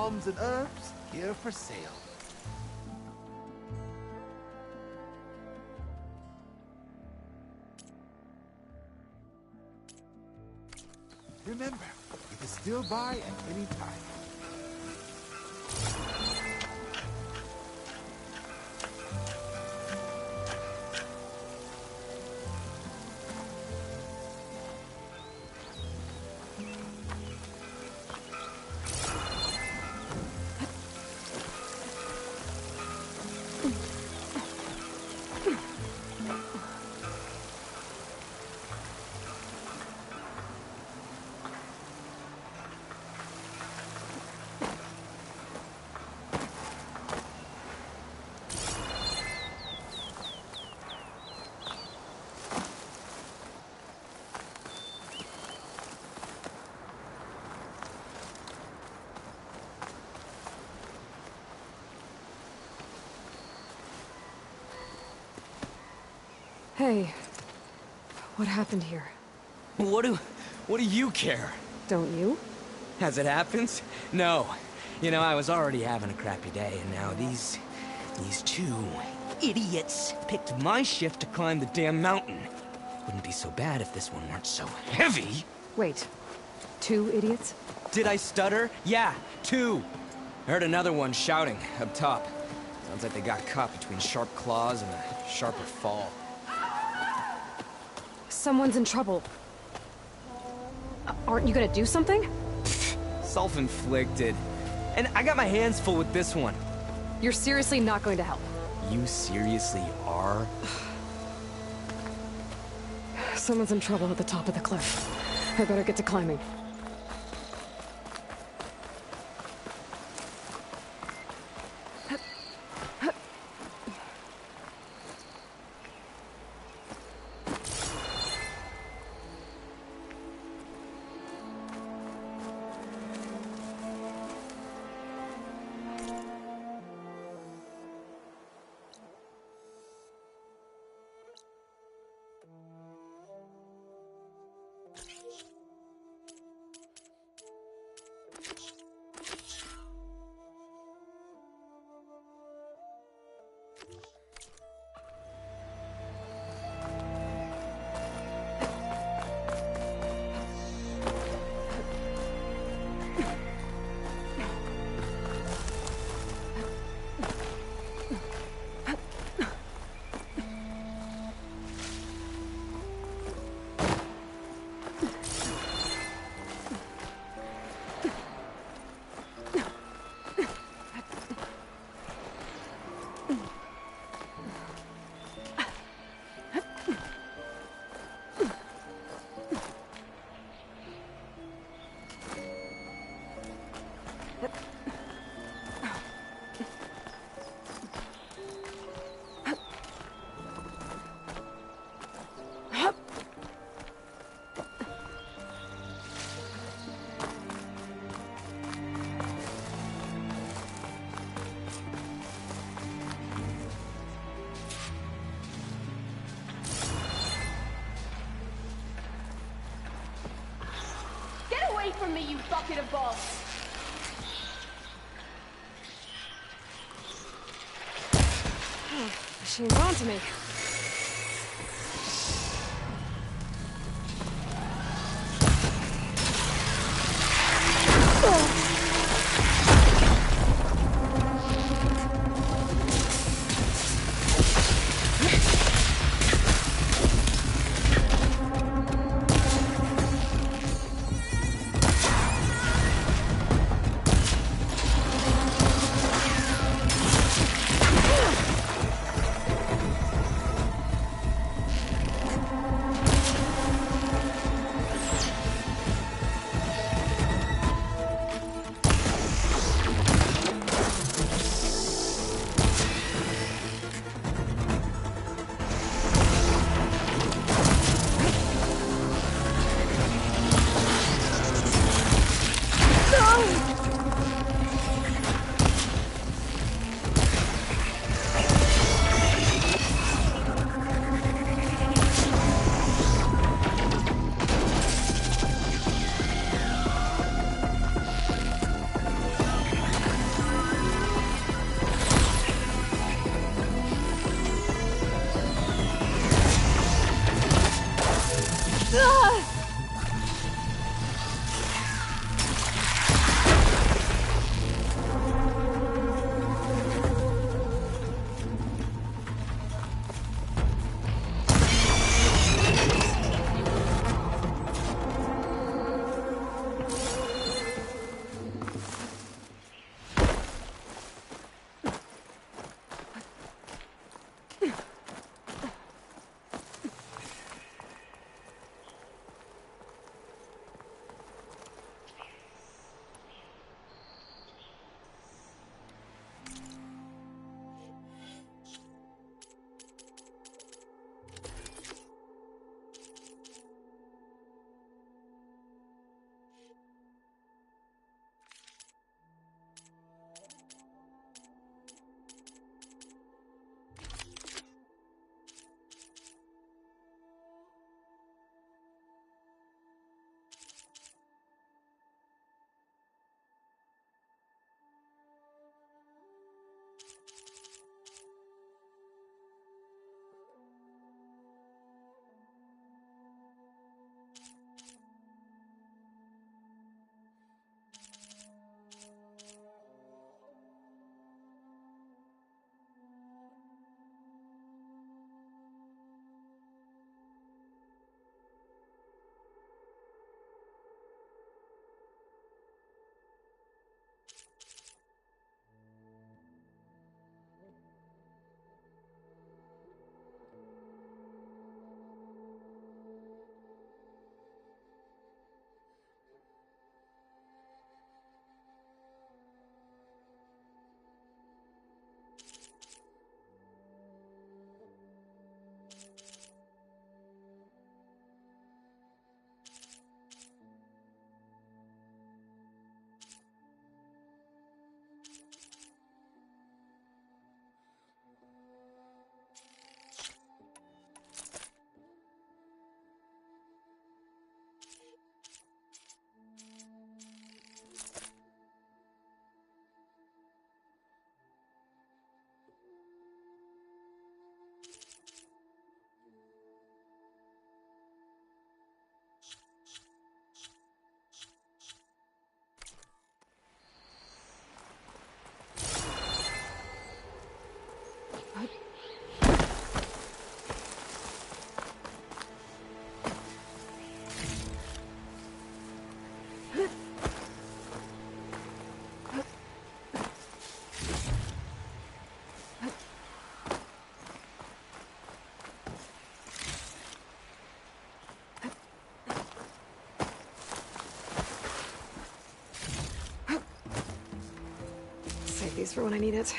balms and herbs here for sale. Remember, you can still buy at any time. Hey, what happened here? What do you care? Don't you? As it happens? No. You know, I was already having a crappy day, and now these two idiots picked my shift to climb the damn mountain. Wouldn't be so bad if this one weren't so heavy. Wait, 2 idiots? Did I stutter? Yeah, 2. I heard another one shouting up top. Sounds like they got caught between sharp claws and a sharper fall. Someone's in trouble. Aren't you gonna do something? Self-inflicted. And I got my hands full with this one. You're seriously not going to help? You seriously are? Someone's in trouble at the top of the cliff. I better get to climbing. From me, you bucket of balls! She's on to me. keys for when I need it.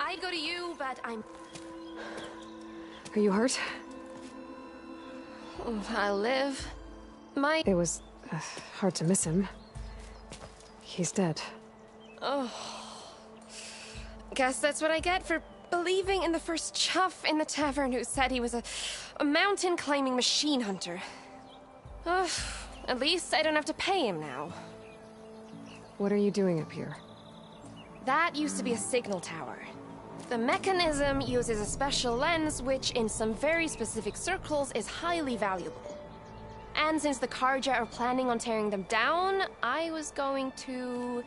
I go to you, but I'm... Are you hurt? I'll live. It was hard to miss him. He's dead. Oh. Guess that's what I get for believing in the first chuff in the tavern who said he was a mountain-climbing machine hunter. Ugh. At least I don't have to pay him now. What are you doing up here? That used to be a signal tower. The mechanism uses a special lens which, in some very specific circles, is highly valuable. And since the Carja are planning on tearing them down, I was going to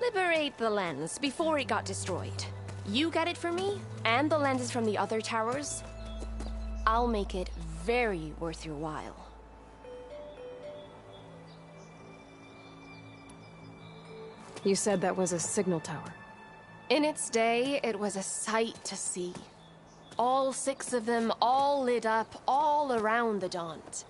liberate the lens before it got destroyed. You get it for me, and the lenses from the other towers. I'll make it very worth your while. You said that was a signal tower. In its day, it was a sight to see. All 6 of them, all lit up, all around the Daunt.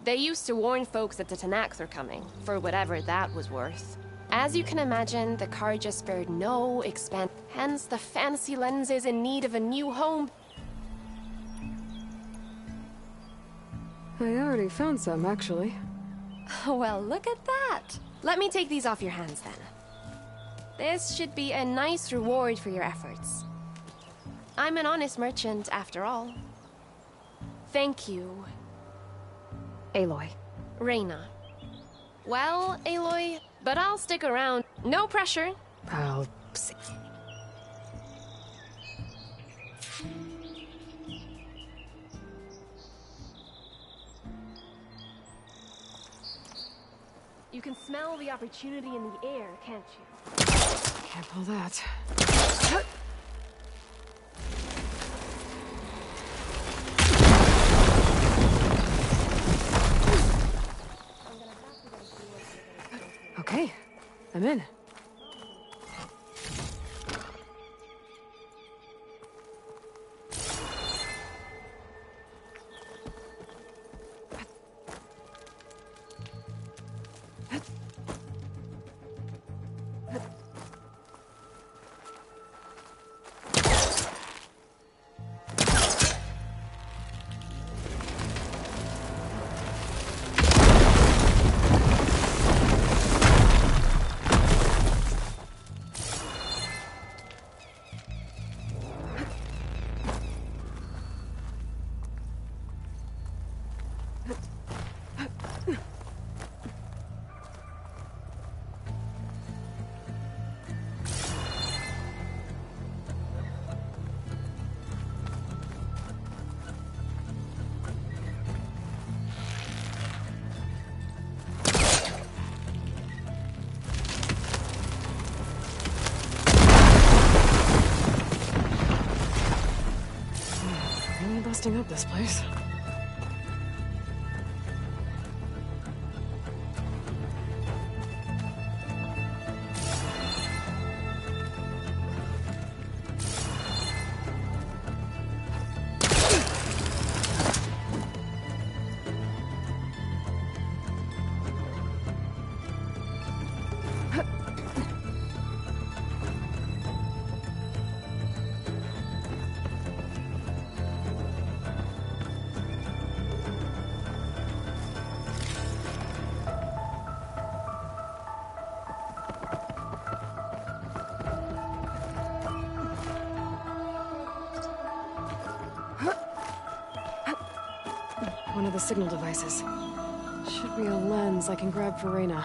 They used to warn folks that the Tenakth were coming, for whatever that was worth. As you can imagine, the Carja spared no expense, hence the fancy lenses in need of a new home. I already found some, actually. Well, look at that. Let me take these off your hands, then. This should be a nice reward for your efforts. I'm an honest merchant, after all. Thank you. Aloy. Reyna. Well, Aloy, but I'll stick around. No pressure. I'll see. You can smell the opportunity in the air, can't you? Can't pull that. Okay, I'm in. Busting up this place. One of the signal devices. Should be a lens I can grab for Reyna.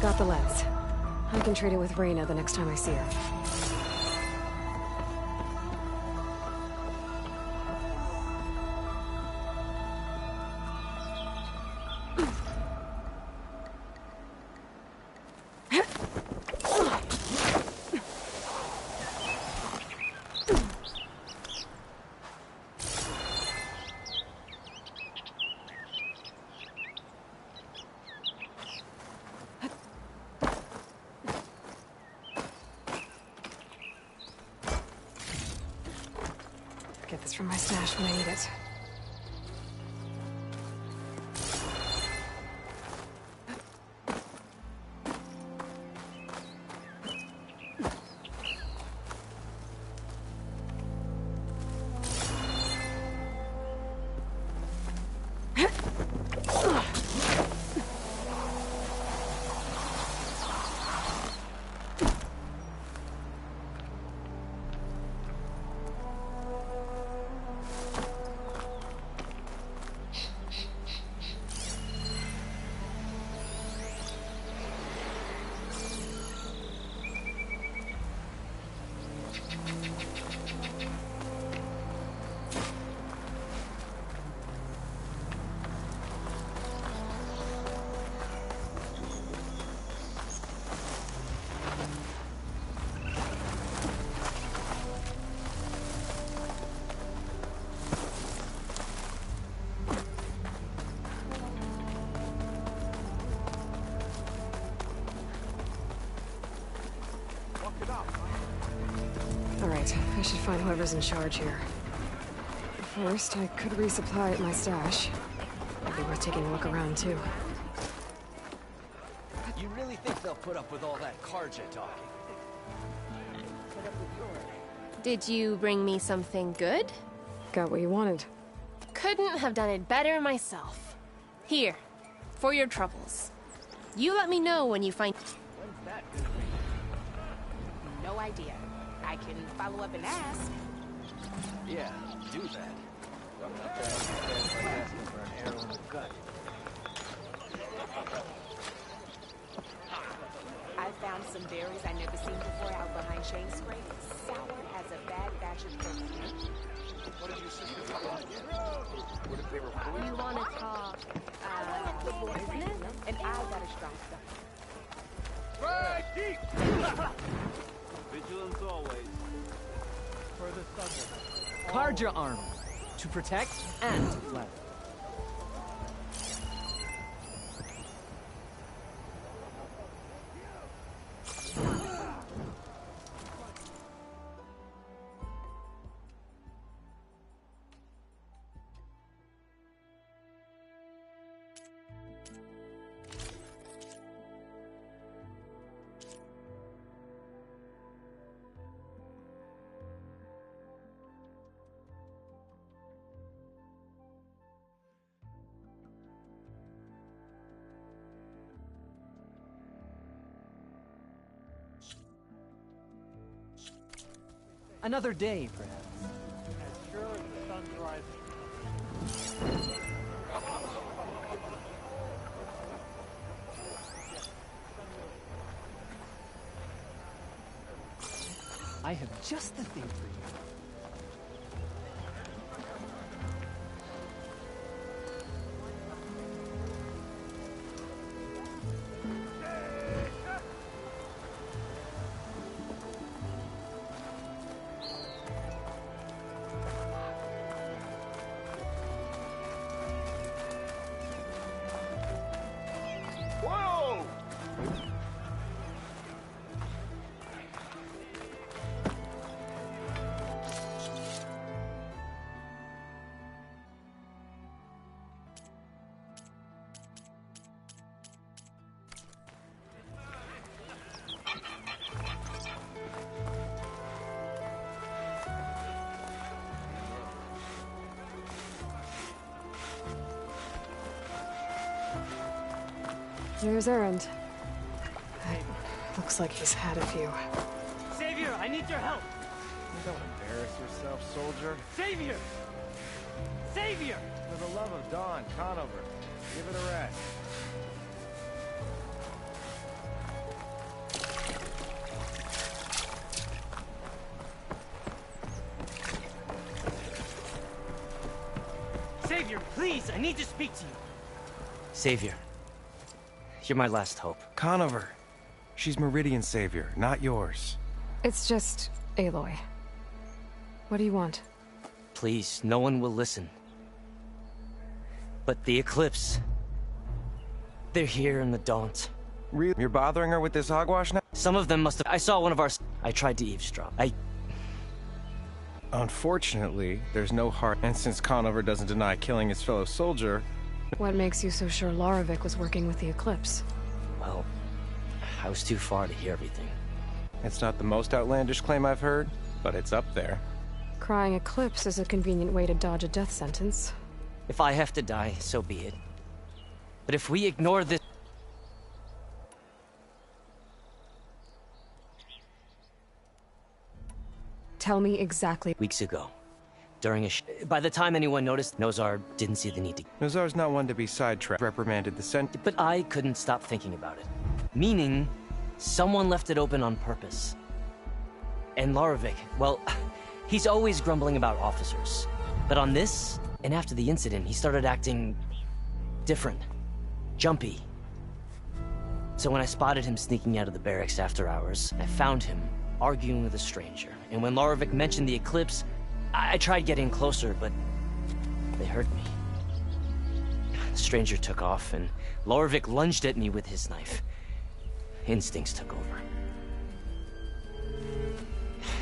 Got the lens. I can trade it with Reyna the next time I see her. It's from my stash when I need it. Alright, I should find whoever's in charge here. First, I could resupply at my stash. Might be worth taking a look around, too. You really think they'll put up with all that Karja talking? Did you bring me something good? Got what you wanted. Couldn't have done it better myself. Here, for your troubles. You let me know when you find... When's that gonna be? No idea. I can follow up and ask. Yeah, do that. Coming up there, like asking for an arrow in the gut. I found some berries I never seen before out behind Shane's Scrape. Sour as a bad batch of perfume. What did you say? What if they were food? You want to talk, business? And I got a strong stuff. Right, deep! Vigilance always. For the subject. Karja armor. To protect and to flatter. Another day, perhaps. As sure as the sun's rising. I have just the thing for you. There's Erend. Looks like he's had a few. Savior, I need your help! Don't embarrass yourself, soldier. Savior! Savior! For the love of Dawn, Conover, give it a rest. Savior, please, I need to speak to you. Savior. You're my last hope. Conover. She's Meridian's savior, not yours. It's just Aloy. What do you want? Please, no one will listen. But the Eclipse... They're here in the Daunt. Really? You're bothering her with this hogwash now? Some of them must have... I saw one of our... I tried to eavesdrop. Unfortunately, there's no hard... And since Conover doesn't deny killing his fellow soldier... What makes you so sure Larovic was working with the Eclipse? Well, I was too far to hear everything. It's not the most outlandish claim I've heard, but it's up there. Crying Eclipse is a convenient way to dodge a death sentence. If I have to die, so be it. But if we ignore this... Tell me exactly. Weeks ago, during a by the time anyone noticed, Nozar didn't see the need to... Nozar's not one to be sidetracked, reprimanded the sent... But I couldn't stop thinking about it. Meaning, someone left it open on purpose. And Larovic, well, he's always grumbling about officers. But on this, and after the incident, he started acting... different. Jumpy. So when I spotted him sneaking out of the barracks after hours, I found him arguing with a stranger. And when Larovic mentioned the Eclipse, I tried getting closer, but they heard me. The stranger took off, and Larovic lunged at me with his knife. Instincts took over.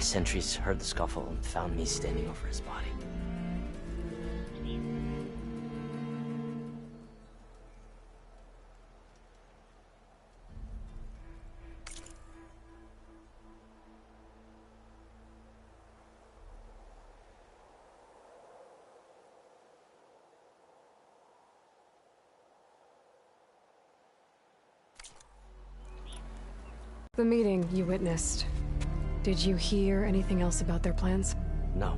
Sentries heard the scuffle and found me standing over his body. The meeting you witnessed. Did you hear anything else about their plans? No.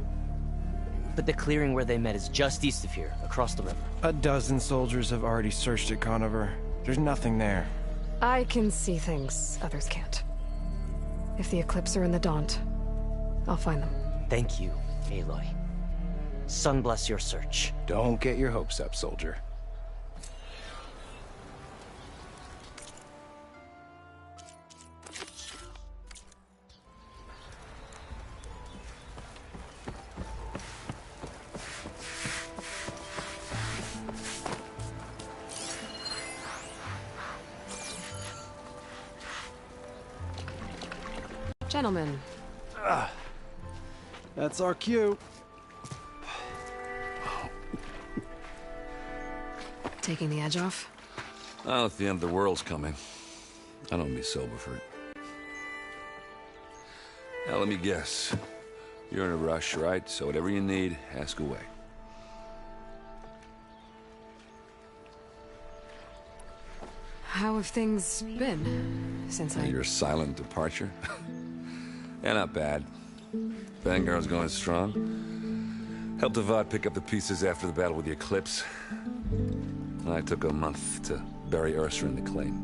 But the clearing where they met is just east of here, across the river. A dozen soldiers have already searched at Conover. There's nothing there. I can see things others can't. If the Eclipse are in the Daunt, I'll find them. Thank you, Aloy. Sun bless your search. Don't get your hopes up, soldier. Gentlemen. That's our cue. Taking the edge off? Oh, if the end of the world's coming, I don't be sober for it. Now, let me guess. You're in a rush, right? So whatever you need, ask away. How have things been since Your silent departure? Yeah, not bad. Vanguard's going strong. Helped Avad pick up the pieces after the battle with the Eclipse. And I took a month to bury Ursa in the claim.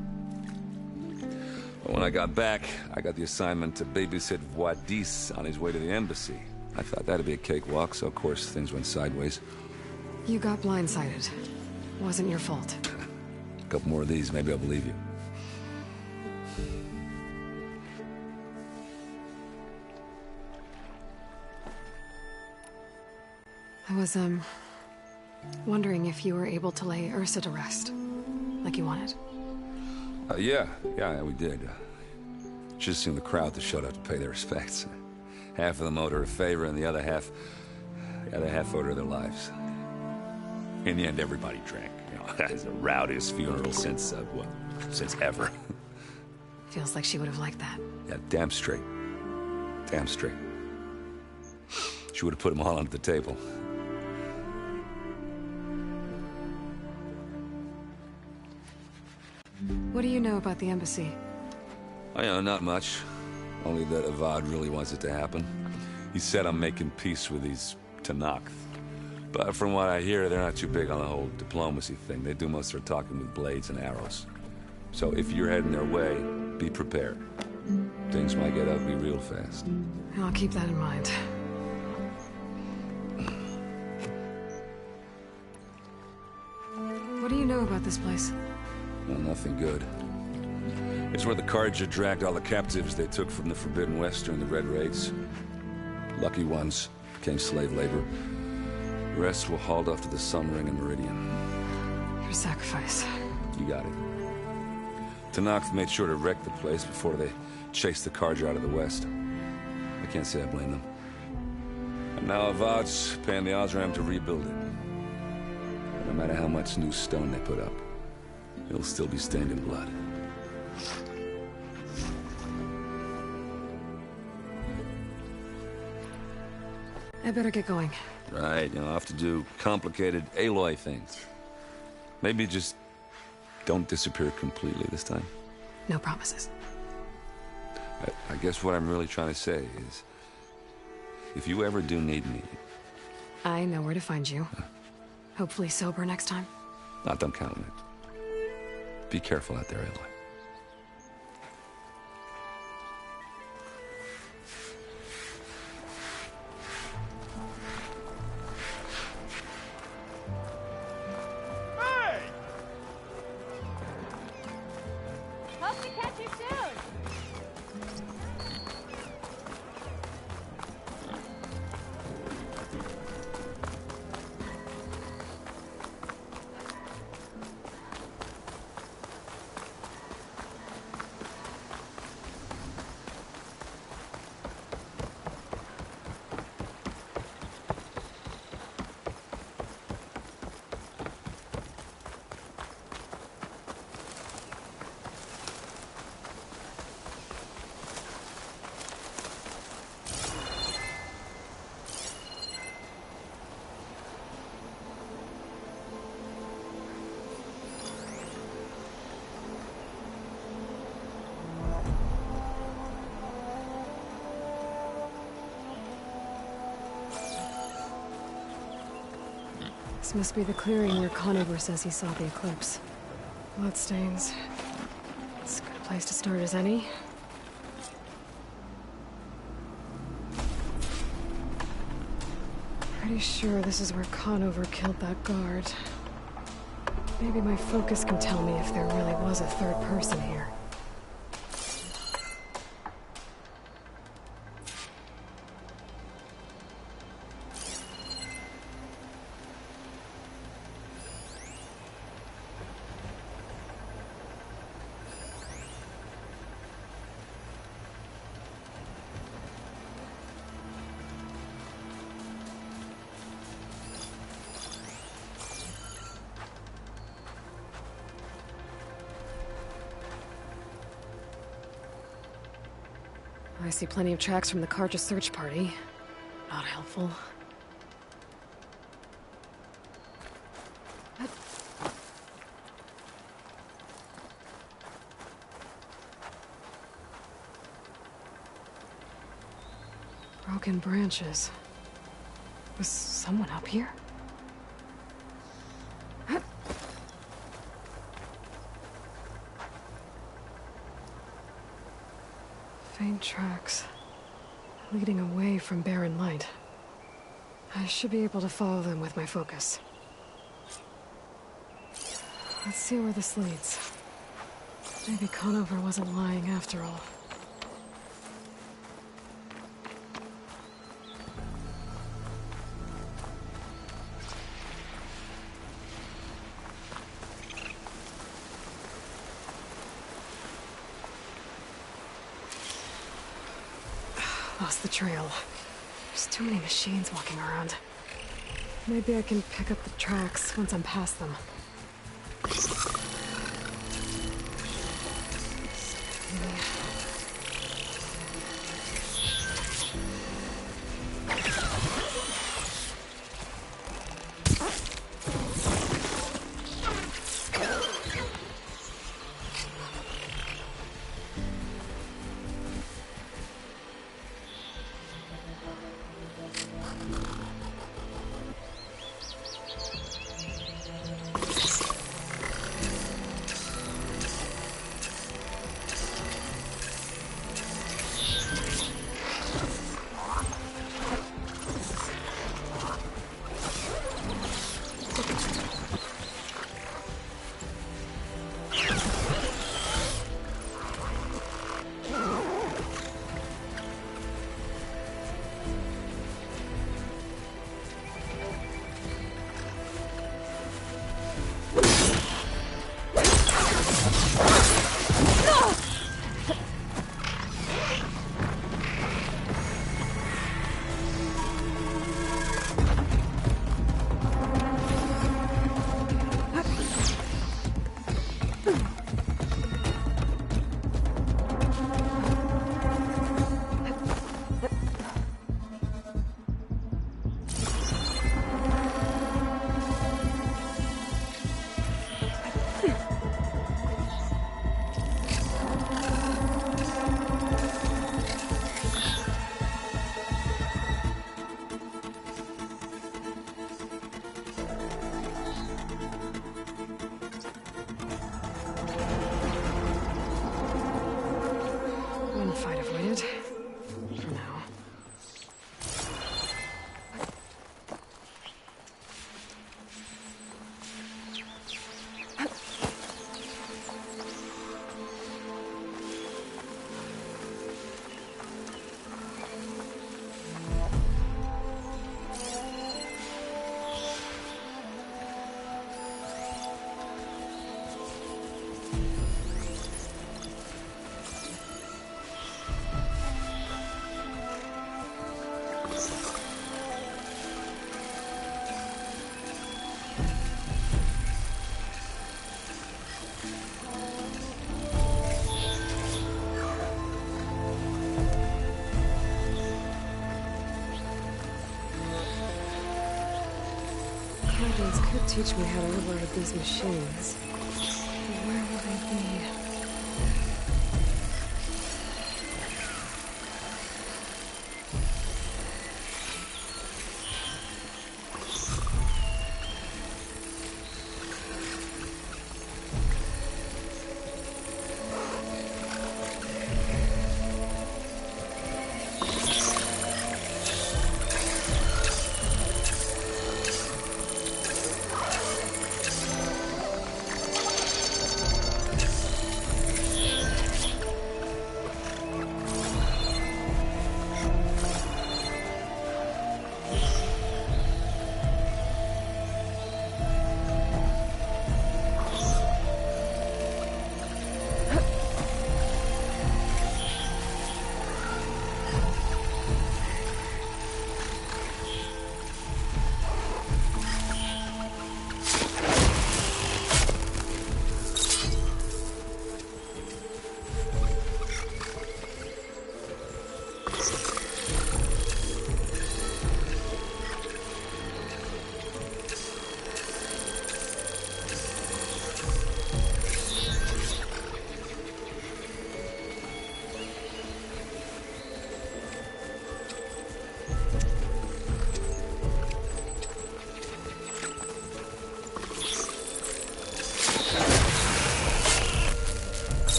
But when I got back, I got the assignment to babysit Wadis on his way to the embassy. I thought that'd be a cakewalk, so of course things went sideways. You got blindsided. Wasn't your fault. A couple more of these, maybe I'll believe you. I was, wondering if you were able to lay Ursa to rest, like you wanted. Yeah, we did. Just assumed the crowd to shut up to pay their respects. Half of them owed her a favor, and the other half owed her their lives. In the end, everybody drank. You know, that's the rowdiest funeral since ever. Feels like she would have liked that. Yeah, damn straight. Damn straight. She would have put them all under the table. What do you know about the embassy? I know, not much. Only that Avad really wants it to happen. He said I'm making peace with these Tenakth. But from what I hear, they're not too big on the whole diplomacy thing. They do most of their talking with blades and arrows. So if you're heading their way, be prepared. Things might get ugly real fast. I'll keep that in mind. What do you know about this place? Well, nothing good. It's where the Carja dragged all the captives they took from the Forbidden West during the Red Raids. Lucky ones became slave labor. The rest were hauled off to the Sun Ring and Meridian. Your sacrifice. You got it. Tenakth made sure to wreck the place before they chased the Carja out of the West. I can't say I blame them. Now Avad's paying the Osram to rebuild it. No matter how much new stone they put up, it'll still be stained in blood. I better get going. Right, I'll have to do complicated Aloy things. Maybe just don't disappear completely this time. No promises. I guess what I'm really trying to say is, if you ever do need me... I know where to find you. Hopefully sober next time. Don't count on it. Be careful out there, Aloy. Hope to catch you soon. This must be the clearing where Conover says he saw the eclipse. Bloodstains. It's a good place to start as any. Pretty sure this is where Conover killed that guard. Maybe my focus can tell me if there really was a third person here. I see plenty of tracks from the Carja search party. Not helpful. Broken branches. Was someone up here? Faint tracks, leading away from barren light. I should be able to follow them with my focus. Let's see where this leads. Maybe Conover wasn't lying after all. Lost the trail. There's too many machines walking around. Maybe I can pick up the tracks once I'm past them. fight avoided. For now. Guardians could teach me how to override these machines. But where will they be?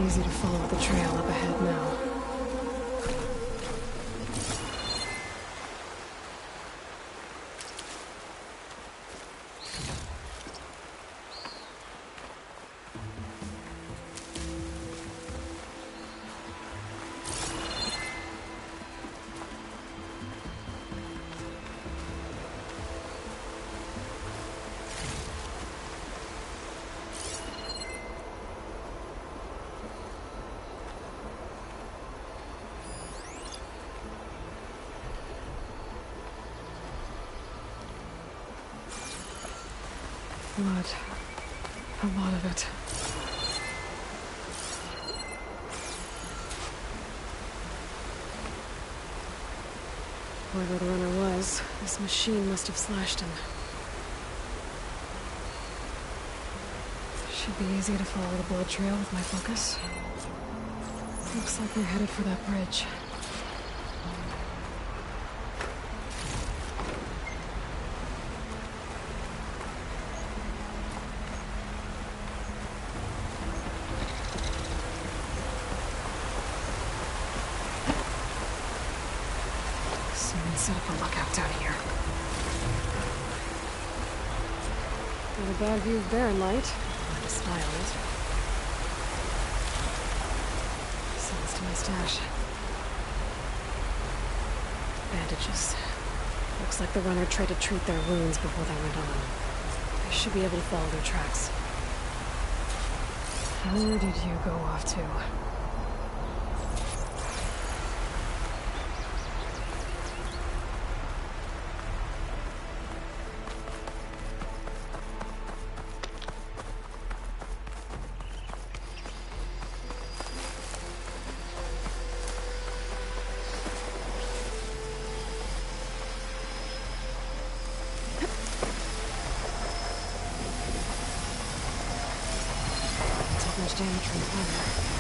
Easy to follow the trail up ahead now. Blood. A lot of it. Whoever the runner was, this machine must have slashed him. Should be easy to follow the blood trail with my focus. Looks like we're headed for that bridge. Someone set up a lookout down here. Not a bad view of Barren Light. I smile it. Sends to my stash. Bandages. Looks like the runner tried to treat their wounds before they went on. I should be able to follow their tracks. Where did you go off to? Much damage from the fire.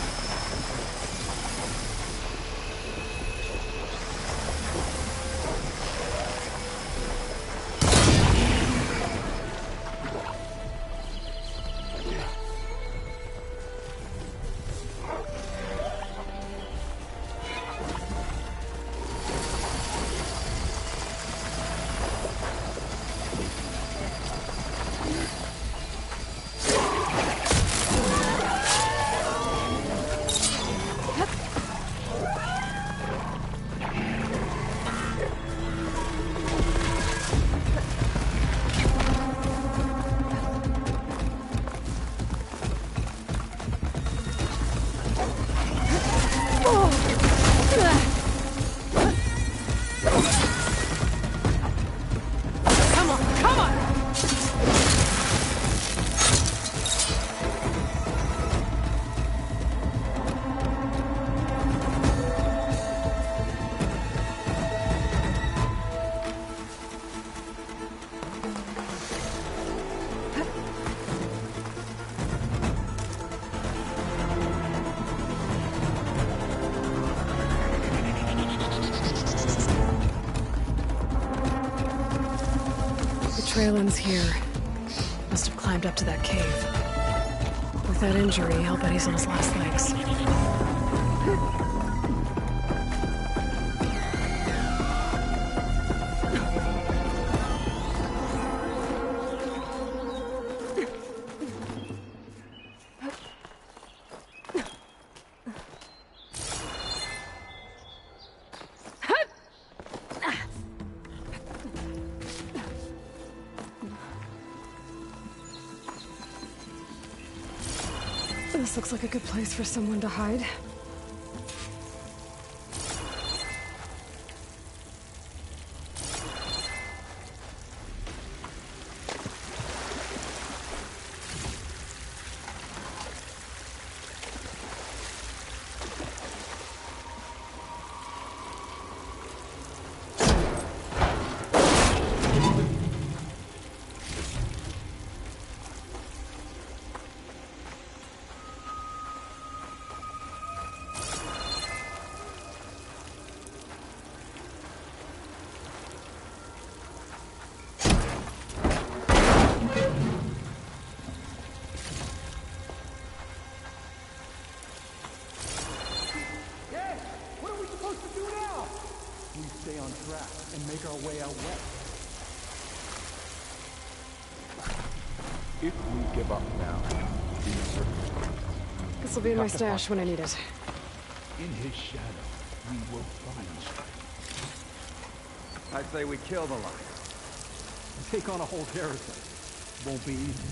Trail ends here. Must have climbed up to that cave. With that injury, I'll bet he's on his last legs. This looks like a good place for someone to hide. Stay on track and make our way out west. If we give up now, this will be in my stash when I need it. In his shadow, we will find you. I say we kill the lion. Take on a whole garrison. Won't be easy.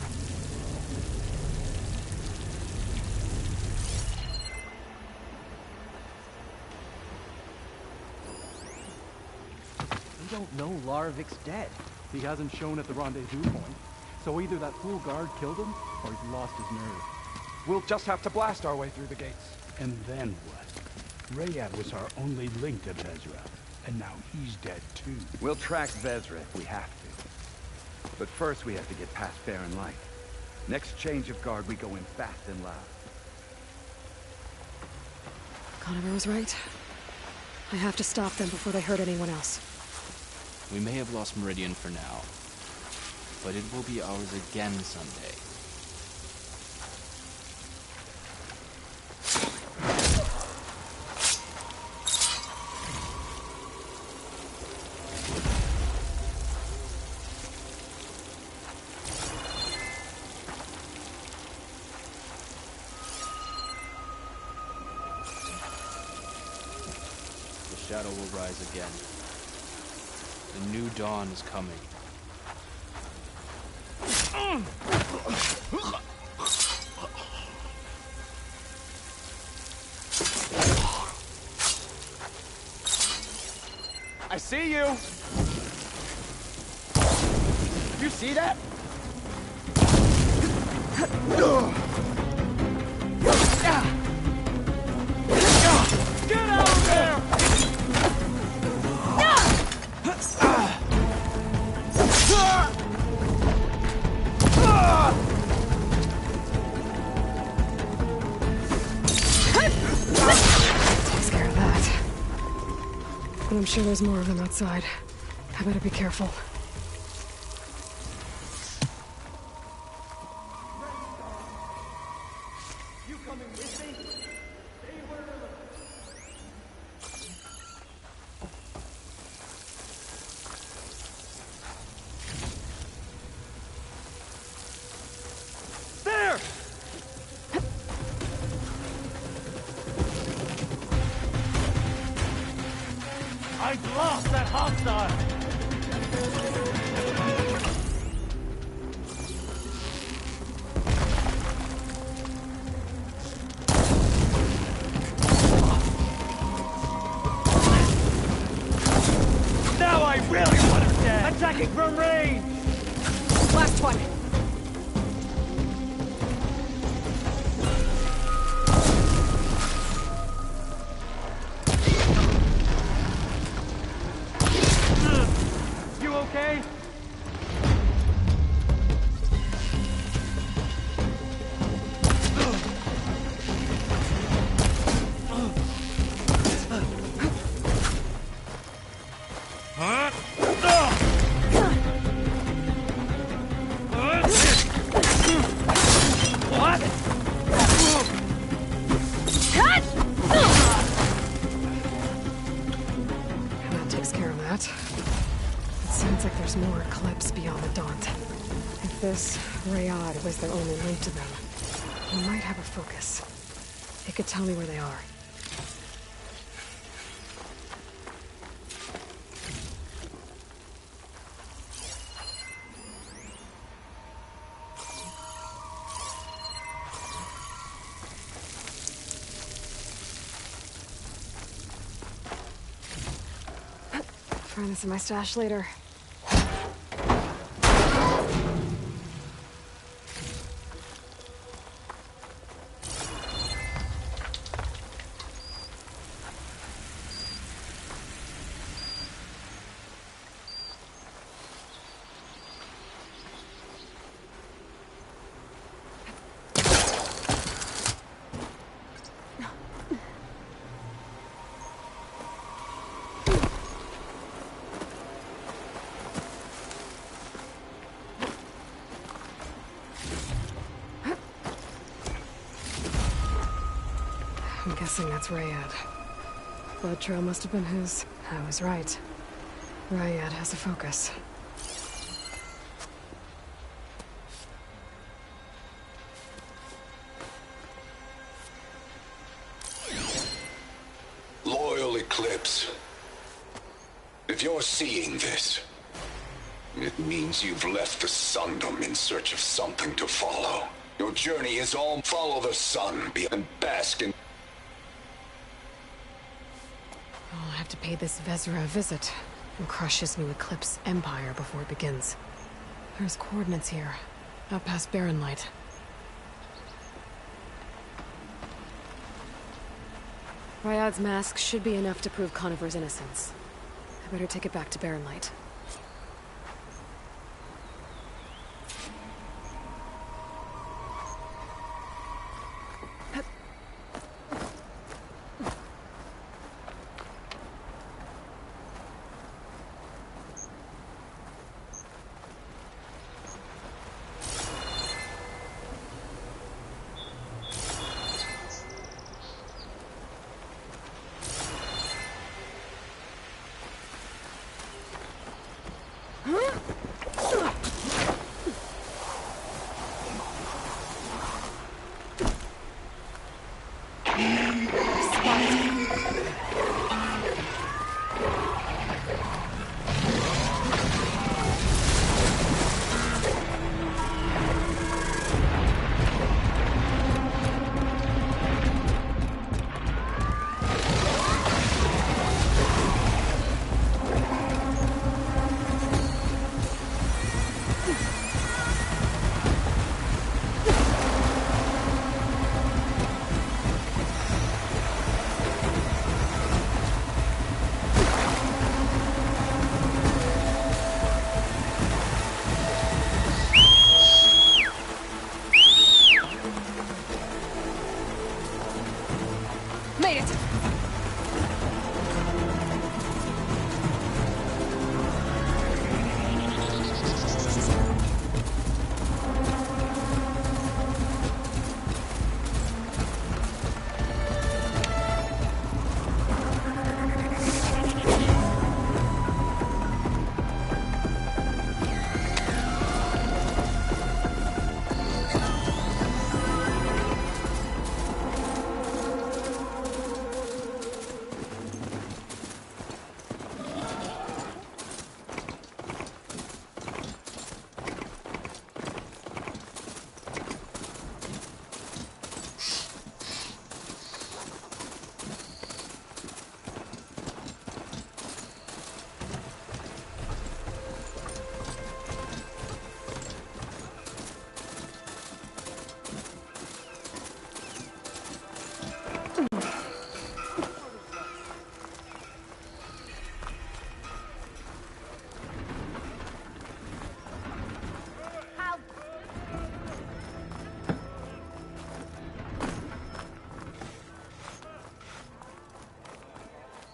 We don't know Larovic's dead. He hasn't shown at the rendezvous point, so either that fool guard killed him, or he's lost his nerve. We'll just have to blast our way through the gates. And then what? Rayad was our only link to Vezra, and now he's dead too. We'll track Vezra if we have to. But first we have to get past Barren Light. Next change of guard, we go in fast and loud. Conover was right. I have to stop them before they hurt anyone else. We may have lost Meridian for now, but it will be ours again someday. shadow will rise again. The new dawn is coming. I see you! You see that? Get out there! Takes care of that. But I'm sure there's more of them outside. I better be careful. There! I've lost that hostile! Now I really understand! Attacking from range! Last one! You okay? What? That takes care of that. It seems like there's more Eclipse beyond the Daunt. If this Rayad was their only link to them, we might have a focus. It could tell me where they are. Find this in my stash later. I'm guessing that's Rayad. Blood trail must have been his. I was right. Rayad has a focus. Loyal Eclipse. If you're seeing this, it means you've left the Sundom in search of something to follow. Your journey is all follow the sun and bask in... I'll have to pay this Vezra a visit and crush his new Eclipse empire before it begins. There's coordinates here, out past Barren Light. Ryad's mask should be enough to prove Conover's innocence. I better take it back to Barren Light.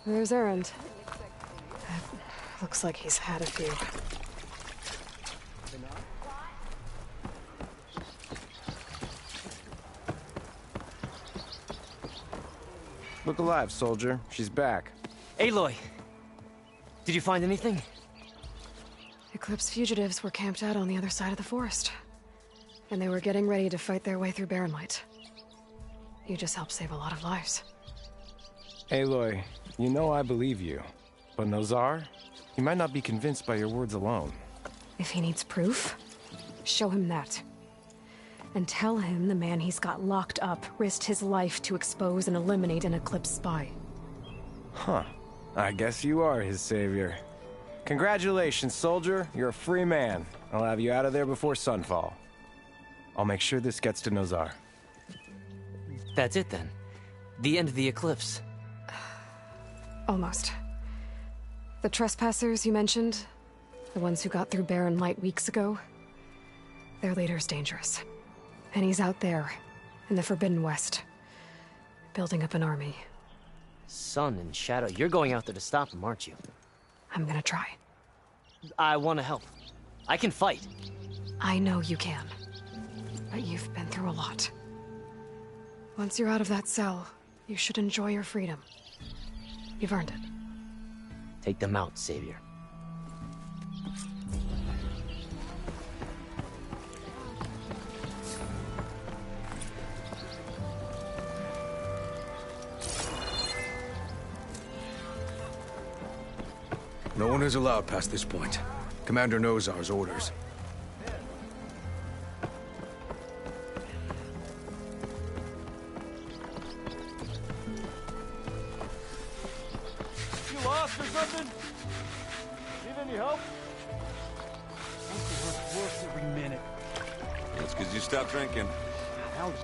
There's Erend. Looks like he's had a few. Look alive, soldier. She's back. Aloy! Did you find anything? Eclipse fugitives were camped out on the other side of the forest. And they were getting ready to fight their way through Barren Light. You just helped save a lot of lives. Aloy, you know I believe you. But Nozar? He might not be convinced by your words alone. If he needs proof, show him that. And tell him the man he's got locked up risked his life to expose and eliminate an Eclipse spy. Huh. I guess you are his savior. Congratulations, soldier. You're a free man. I'll have you out of there before sunfall. I'll make sure this gets to Nozar. That's it then. The end of the Eclipse. Almost. The trespassers you mentioned, the ones who got through Barren Light weeks ago, their leader's dangerous. And he's out there, in the Forbidden West, building up an army. Sun and Shadow, you're going out there to stop him, aren't you? I'm gonna try. I want to help. I can fight. I know you can. But you've been through a lot. Once you're out of that cell, you should enjoy your freedom. You've earned it. Take them out, Savior. No one is allowed past this point. Commander Nozar's orders. You lost or something? Need any help? Uncle works every minute. That's because you stopped drinking. Hell,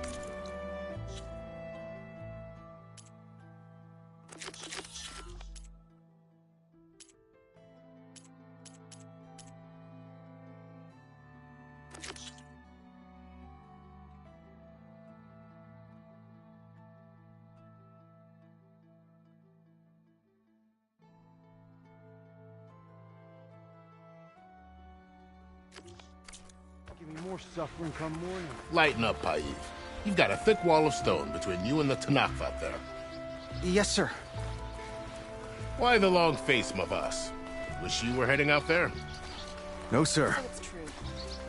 give me more suffering come morning. Lighten up, Paiv. You've got a thick wall of stone between you and the Tanakh out there. Yes, sir. Why the long face, Mavas? Wish you were heading out there? No, sir. So it's true.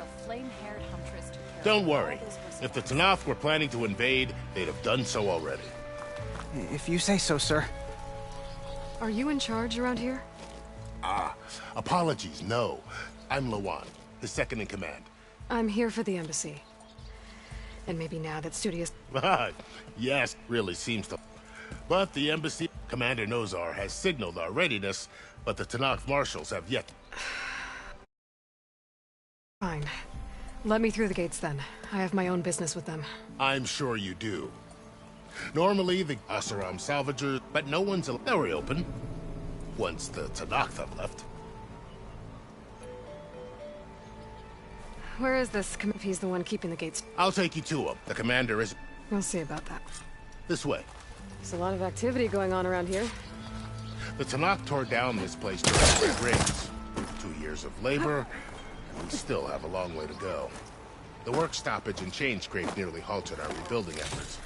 A flame-haired huntress took care Don't of worry. all those If the Tanakh were planning to invade, they'd have done so already. If you say so, sir. Are you in charge around here? Ah, apologies, no. I'm Lawan, the second in command. I'm here for the embassy. And maybe now that Studious... Yes, really seems to. But the embassy, Commander Nozar has signaled our readiness, but the Tanakh marshals have yet. Fine. Let me through the gates then. I have my own business with them. I'm sure you do. Normally, the Asaram salvagers, but no one's very open. Once the Tanakh have left. Where is this? If he's the one keeping the gates. I'll take you to him. The commander is We'll see about that. this way. There's a lot of activity going on around here. The Tanakh tore down this place during the raids. 2 years of labor, and we still have a long way to go. The work stoppage and chain scrape nearly halted our rebuilding efforts.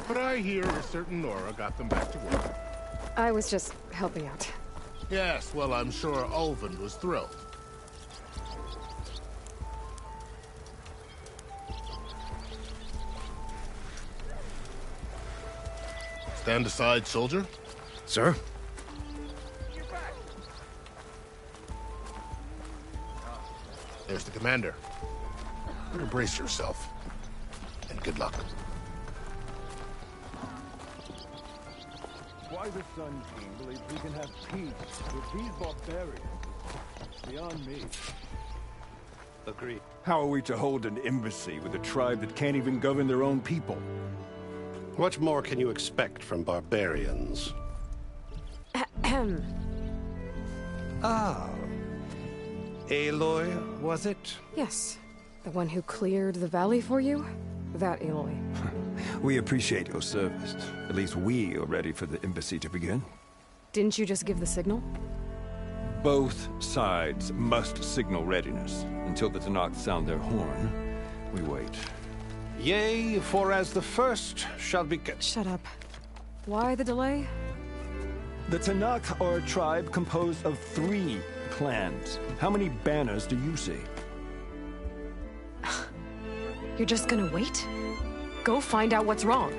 But I hear a certain Nora got them back to work. I was just helping out. Yes, well, I'm sure Ulvund was thrilled. Stand aside, soldier. Sir? There's the commander. Better brace yourself. And good luck. Why the Sun King believes we can have peace with these barbarians is beyond me. Agreed. How are we to hold an embassy with a tribe that can't even govern their own people? What more can you expect from barbarians? Ahem. Ah. Aloy, was it? Yes. The one who cleared the valley for you? That Aloy. We appreciate your service. At least we are ready for the embassy to begin. Didn't you just give the signal? Both sides must signal readiness. Until the Tenakth sound their horn, we wait. Yea, for as the first shall be... Shut up. Why the delay? The Tenakth are a tribe composed of 3 clans. How many banners do you see? You're just gonna wait? Go find out what's wrong.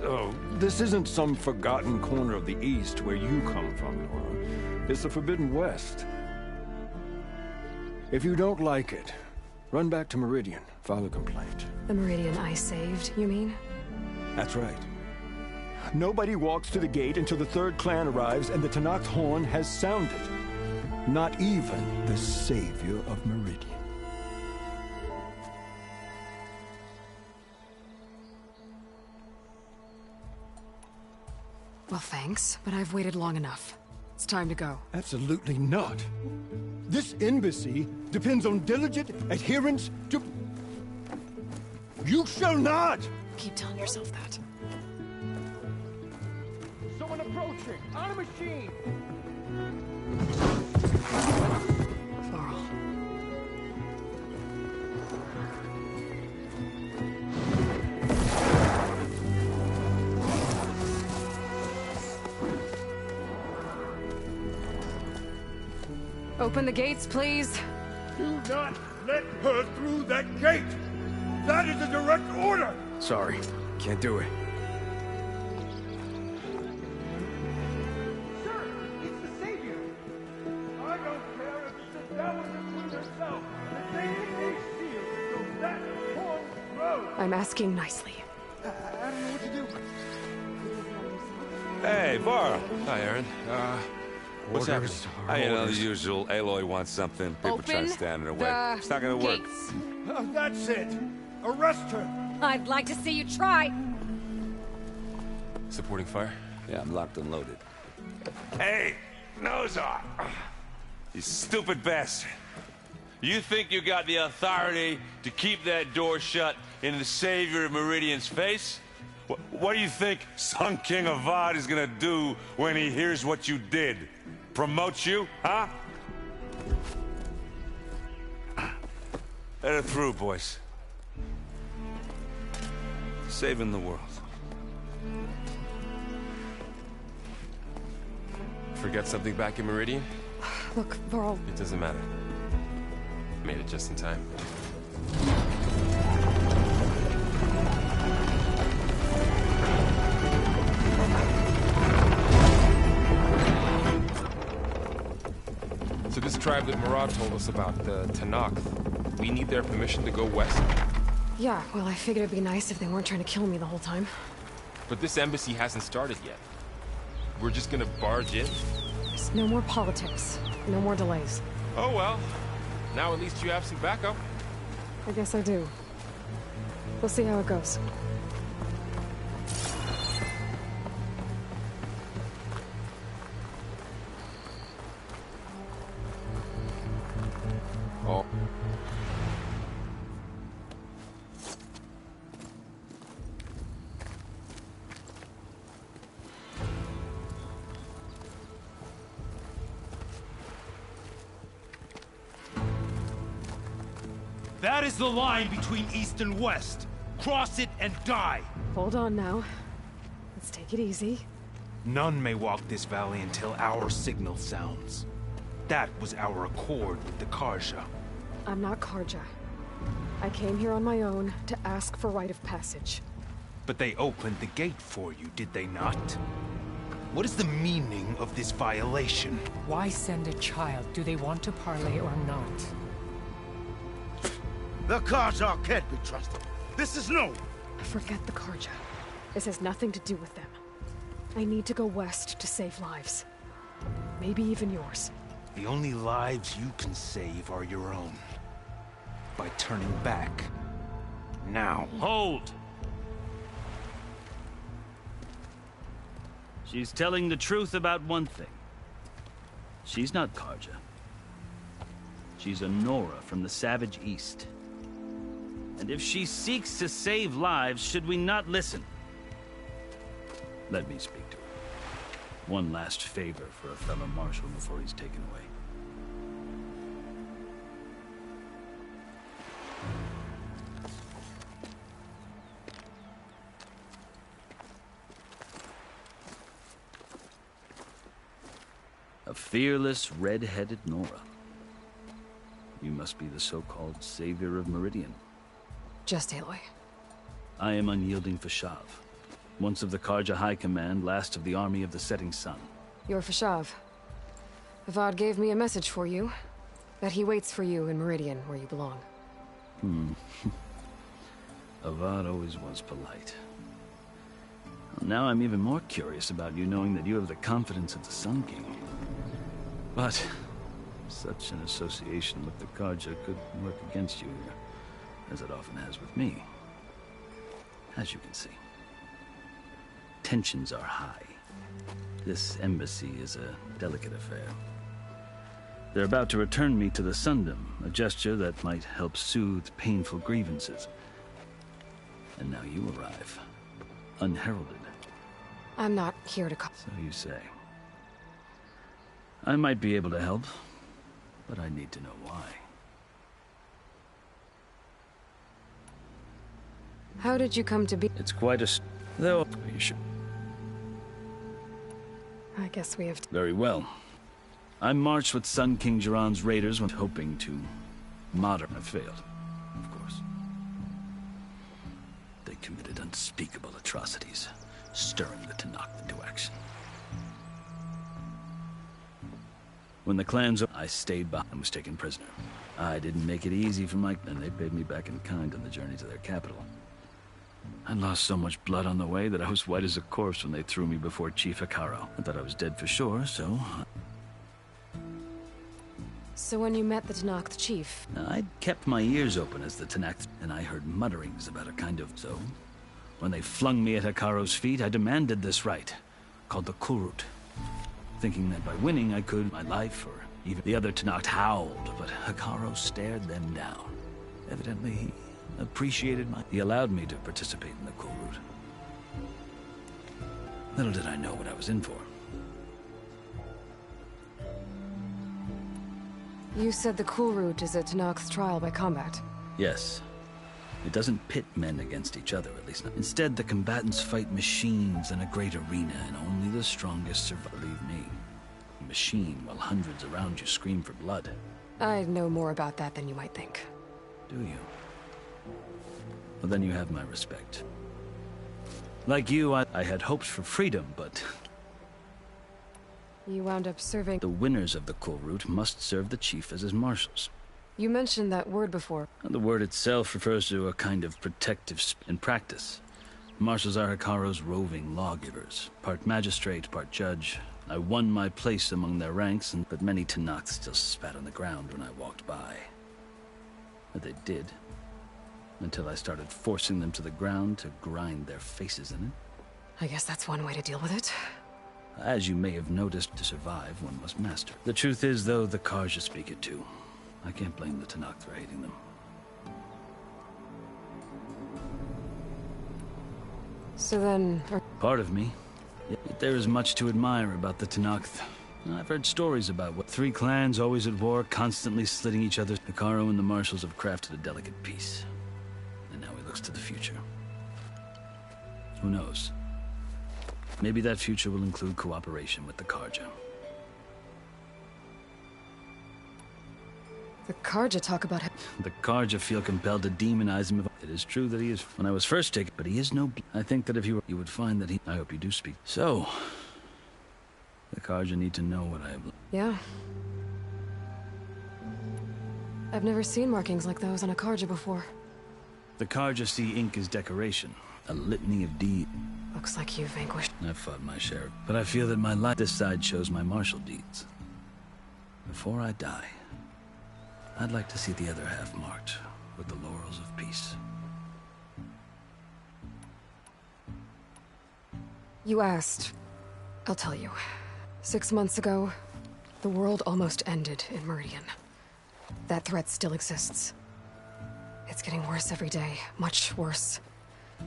Oh, this isn't some forgotten corner of the East where you come from, Nora. It's the Forbidden West. If you don't like it, run back to Meridian, file a complaint. The Meridian I saved, you mean? That's right. Nobody walks to the gate until the 3rd clan arrives and the Tenakth horn has sounded. Not even the savior of Meridian. Well, thanks, but I've waited long enough. It's time to go. Absolutely not. This embassy depends on diligent adherence to... You shall not! Keep telling yourself that. Someone approaching! On a machine! Varl. Open the gates, please. Do not let her through that gate! That is a direct order! Sorry, can't do it. Sir, it's the Savior! I don't care if it's the devil between herself and they seal so that horn grows! I'm asking nicely. I don't know what to do. Hey, Varl. Hi, Aaron. What's happening? You know, the usual. Aloy wants something. People try to stand in her way. It's not gonna work. That's it! Arrest her! I'd like to see you try. Supporting fire? Yeah, I'm locked and loaded. Hey, Nozar! You stupid bastard. You think you got the authority to keep that door shut in the savior of Meridian's face? What do you think Sun King Avad is gonna do when he hears what you did? Promote you, huh? Let her through, boys. Saving the world. Forget something back in Meridian? Look, Varl. It doesn't matter. Made it just in time. So this tribe that Murad told us about, the Tenakth, we need their permission to go west? Yeah, well, I figured it'd be nice if they weren't trying to kill me the whole time. But this embassy hasn't started yet. We're just gonna barge in? There's no more politics. No more delays. Oh well. Now at least you have some backup. I guess I do. We'll see how it goes. Oh. That is the line between East and West. Cross it and die. Hold on now. Let's take it easy. None may walk this valley until our signal sounds. That was our accord with the Carja. I'm not Carja. I came here on my own to ask for rite of passage. But they opened the gate for you, did they not? What is the meaning of this violation? Why send a child? Do they want to parley or not? The Carja can't be trusted. This is no... Forget the Carja. This has nothing to do with them. I need to go west to save lives. Maybe even yours. The only lives you can save are your own. By turning back. Now. Hold! She's telling the truth about one thing. She's not Carja. She's a Nora from the Savage East. And if she seeks to save lives, should we not listen? Let me speak to her. One last favor for a fellow marshal before he's taken away. A fearless, red-headed Nora. You must be the so-called savior of Meridian. Just Aloy. I am Unyielding Fashav, once of the Karja High Command, last of the army of the Setting Sun. You're Fashav. Avad gave me a message for you. That he waits for you in Meridian, where you belong. Avad always was polite. Now I'm even more curious about you, knowing that you have the confidence of the Sun King. But such an association with the Karja could work against you here, as it often has with me. As you can see, tensions are high. This embassy is a delicate affair. They're about to return me to the Sundom, a gesture that might help soothe painful grievances. And now you arrive, unheralded. I'm not here to So you say. I might be able to help, but I need to know why. How did you come to be? It's quite a... Though, you should... I guess we have to... Very well. I marched with Sun King Jiran's raiders when hoping to modern. I failed, of course. They committed unspeakable atrocities, stirring the Tenakth into action. When the clans... I stayed behind and was taken prisoner. I didn't make it easy for my... and they paid me back in kind on the journey to their capital. I lost so much blood on the way that I was white as a corpse when they threw me before Chief Hekarro. I thought I was dead for sure, so... So when you met the Tenakth chief... I'd kept my ears open as the Tenakth, and I heard mutterings about a kind of... So, when they flung me at Hekarro's feet, I demanded this right, called the Kulrut. Thinking that by winning I could... my life, or even the other Tenakth howled, but Hekarro stared them down. Evidently, he appreciated my... He allowed me to participate in the Kulrut. Little did I know what I was in for. You said the Kulrut is a Tenakth's trial by combat. Yes. It doesn't pit men against each other, at least not. Instead, the combatants fight machines in a great arena, and only the strongest survive. Believe me. A machine, while hundreds around you scream for blood. I know more about that than you might think. Do you? Well, then you have my respect. Like you, I had hoped for freedom, but... You wound up serving... The winners of the Kulrut must serve the chief as his marshals. You mentioned that word before. The word itself refers to a kind of protective in practice. Marshals are Hekarro's roving lawgivers, part magistrate, part judge. I won my place among their ranks, but many Tenakth still spat on the ground when I walked by. But they did, until I started forcing them to the ground to grind their faces in it. I guess that's one way to deal with it. As you may have noticed, to survive, one must master. The truth is, though, the Karja speak it too. I can't blame the Tenakth for hating them. So then... Part of me. Yet there is much to admire about the Tenakth. I've heard stories about what three clans always at war, constantly slitting each other. Hekarro and the Marshals have crafted a delicate peace. And now he looks to the future. Who knows? Maybe that future will include cooperation with the Karja. The Karja talk about him. The Karja feel compelled to demonize him. It is true that he is, when I was first taken, but he is no... I think that if you were, you would find that he... I hope you do speak. So, the Karja need to know what I have... Yeah. I've never seen markings like those on a Karja before. The Karja see ink as decoration, a litany of deeds. Looks like you've vanquished. I've fought my share, but I feel that my life... This side shows my martial deeds. Before I die, I'd like to see the other half marked with the laurels of peace. You asked. I'll tell you. 6 months ago, the world almost ended in Meridian. That threat still exists. It's getting worse every day, much worse.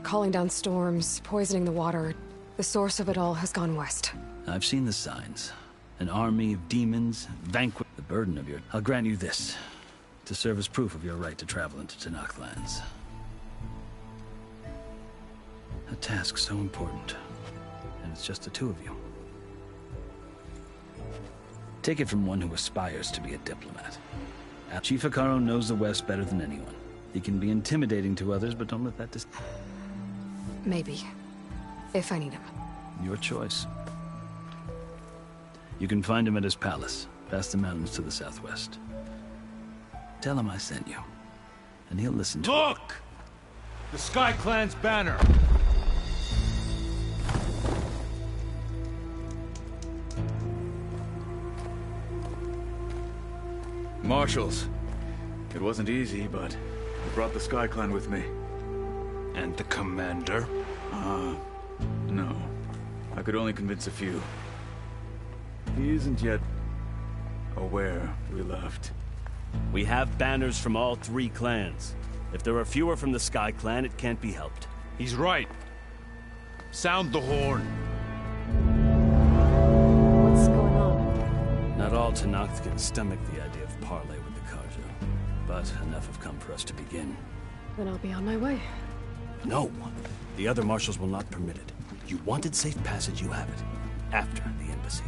Calling down storms, poisoning the water. The source of it all has gone west. I've seen the signs. An army of demons, vanquish the burden of your... I'll grant you this, to serve as proof of your right to travel into Tenakth lands. A task so important, and it's just the two of you. Take it from one who aspires to be a diplomat. Chief Hekarro knows the West better than anyone. He can be intimidating to others, but don't let that Maybe. If I need him. Your choice. You can find him at his palace, past the mountains to the southwest. Tell him I sent you, and he'll listen to Look! The Sky Clan's banner! Marshals. It wasn't easy, but I brought the Sky Clan with me. And the commander? No. I could only convince a few. He isn't yet aware we left. We have banners from all 3 clans. If there are fewer from the Sky Clan, it can't be helped. He's right. Sound the horn. What's going on? Not all Tenakth can stomach the idea of parley with the Carja, but enough have come for us to begin. Then I'll be on my way. No! The other marshals will not permit it. You wanted safe passage, you have it. After the embassy.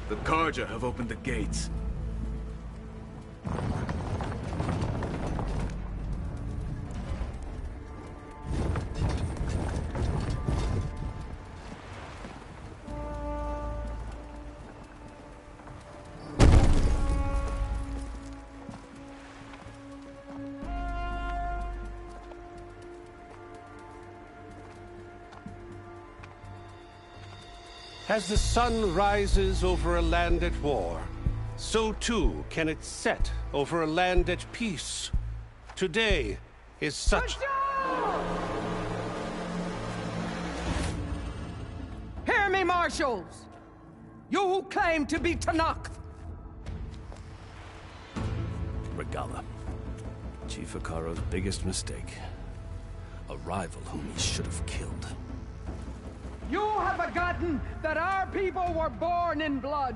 The Carja have opened the gates. As the sun rises over a land at war, so too can it set over a land at peace. Today is such... Hear me, marshals! You who claim to be Tenakth! Regalla. Chief Hekarro's biggest mistake. A rival whom he should have killed. You have forgotten that our people were born in blood.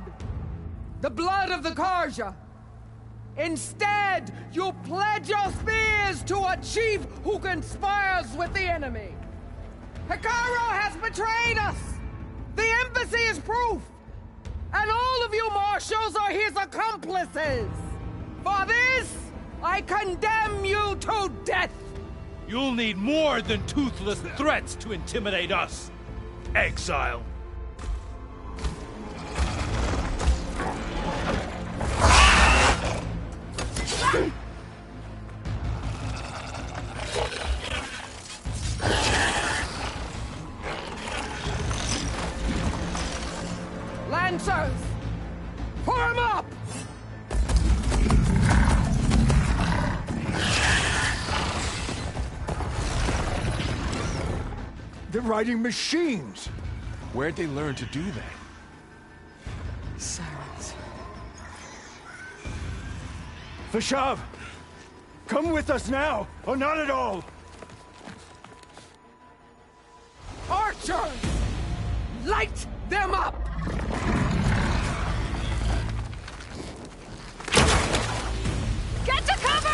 The blood of the Carja. Instead, you pledge your spears to a chief who conspires with the enemy. Hekarro has betrayed us! The embassy is proof! And all of you marshals are his accomplices! For this, I condemn you to death! You'll need more than toothless threats to intimidate us. Exile. Lancers! Form up! They're riding machines! Where'd they learn to do that? Silence. Vashav! Come with us now, or not at all! Archers! Light them up! Get to cover!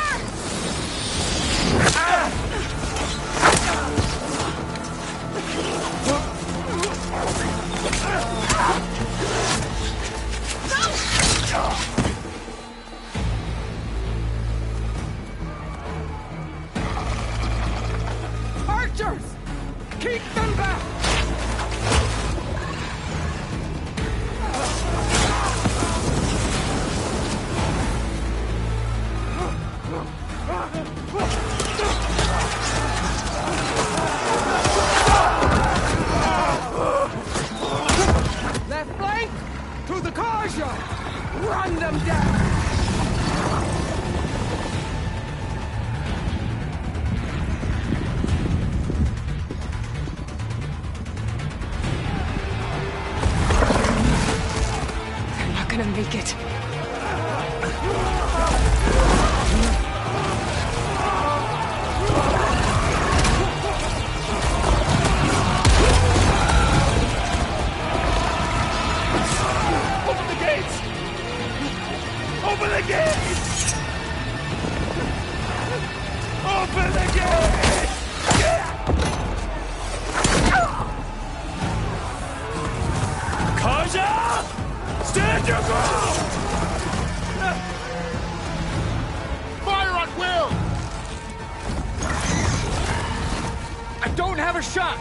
Archers! Keep them back! Left flank! To the Carja! Run them down! take it. Open the gates! Open the gates! Open the gates! Kaja! Stand your ground! Fire on Will! I don't have a shot!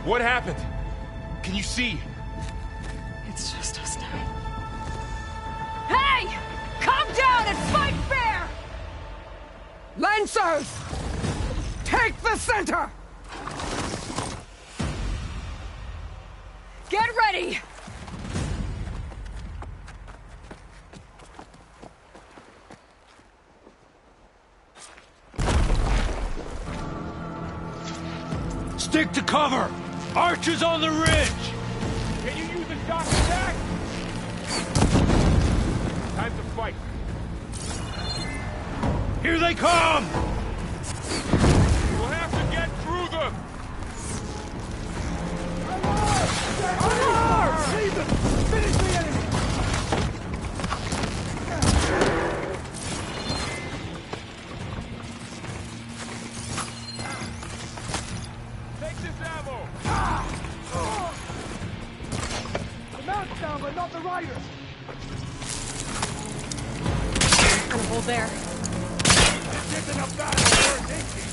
What happened? Can you see? It's just us now. Hey! Calm down and fight fair! Lancers! Take the center! Get ready! Stick to cover! Archers on the ridge! Can you use a shock attack? Time to fight. Here they come! We'll have to get through them! Seize them! Finish the enemy! Take this ammo! The mount's down, but not the riders! Gonna hold there. This isn't a battle worth taking!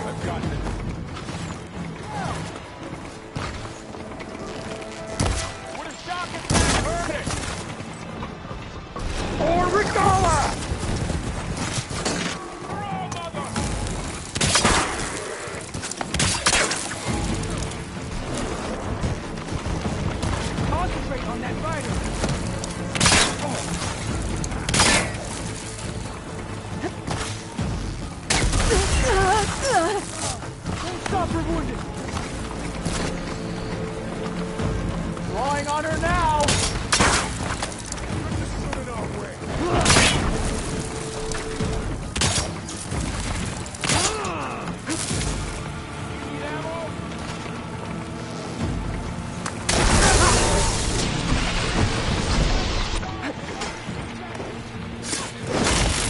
I've got this. Would a shock attack hurt it? Or Ricola! Concentrate on that rider! Don't stop her wounded! Drawing on her now!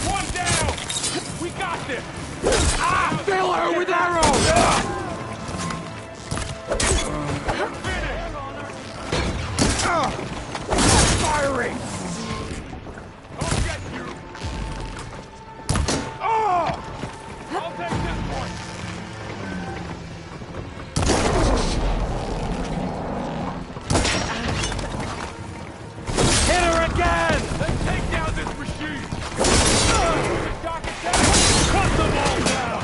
One down! We got this! Fill her with arrows! Firing! I'll get you! Oh! I'll take this point! Hit her again! Let's take down this machine! Shock attack! Cut them all down!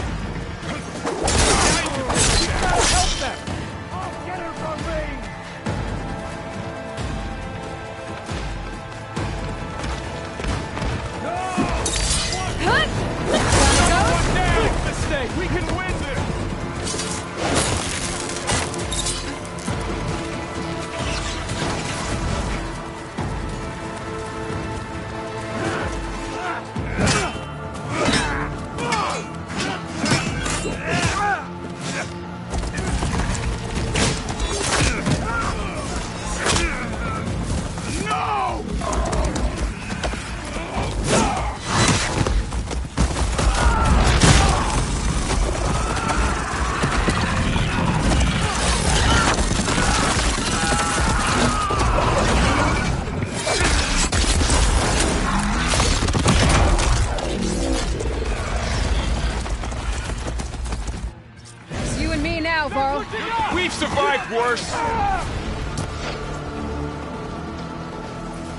get worse.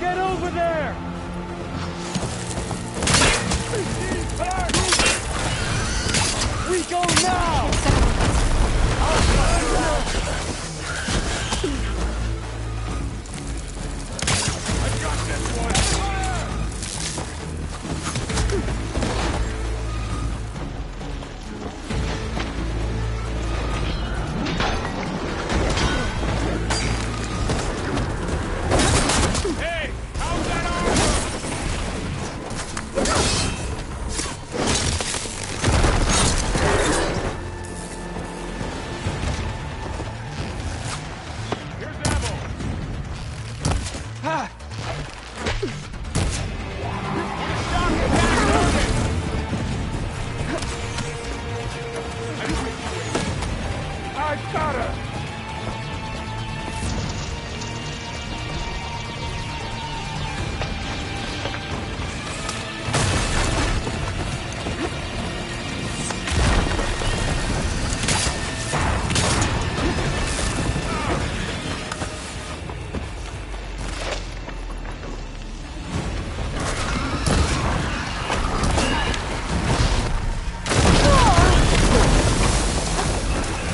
Get over there! We go now! I got this one. Hey, how's that I got her!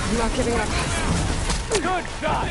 I'm not giving up. Good shot!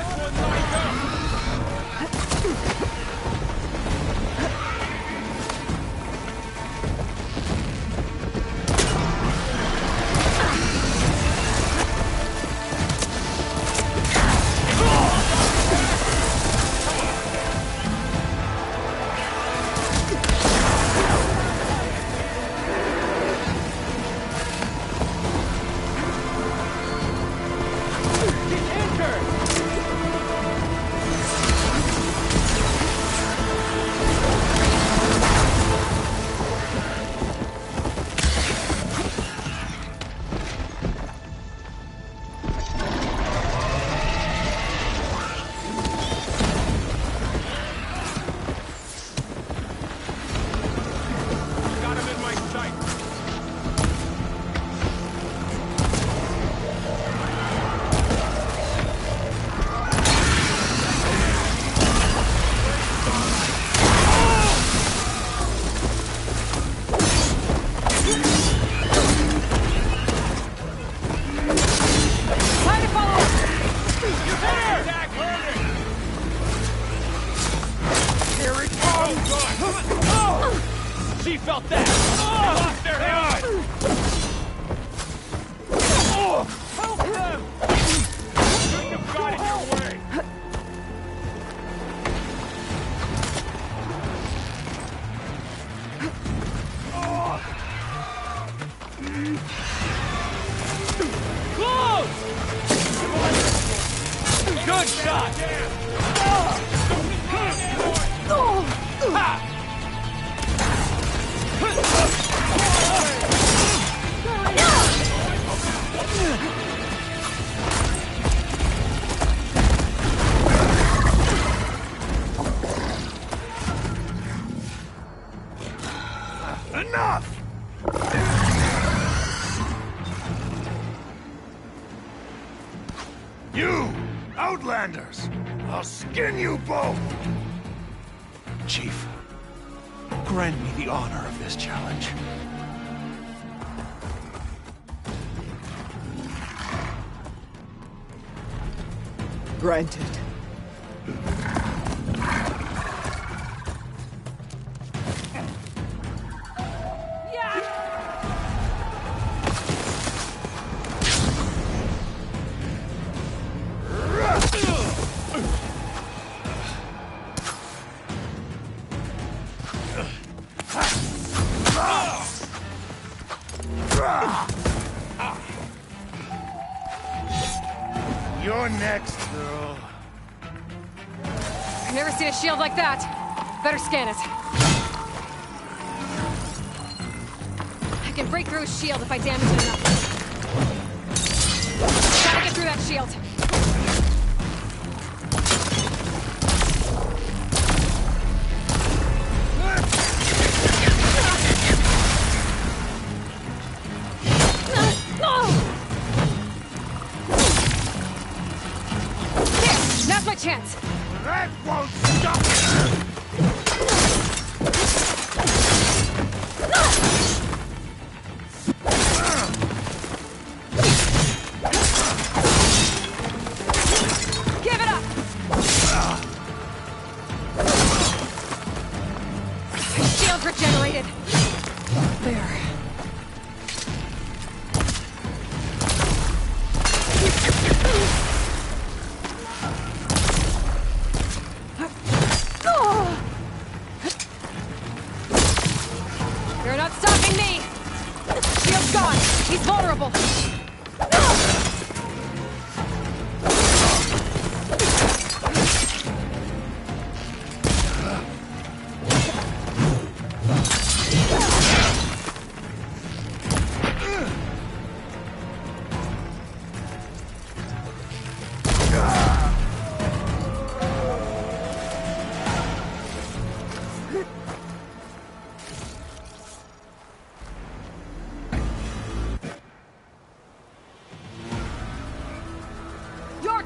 got him in my sight? Time to follow up! Attack, hurry! Here it comes! She felt that! They lost their head! Help them! Shouldn't have got in your way! Close! Good shot! Ha! Enough! You, Outlanders! I'll skin you both! Chief, grant me the honor of this challenge. Granted. You're next, girl. I've never seen a shield like that. Better scan it. I can break through his shield if I damage it enough. Gotta get through that shield. shields regenerated! There. You're not stopping me! Shield's gone! He's vulnerable!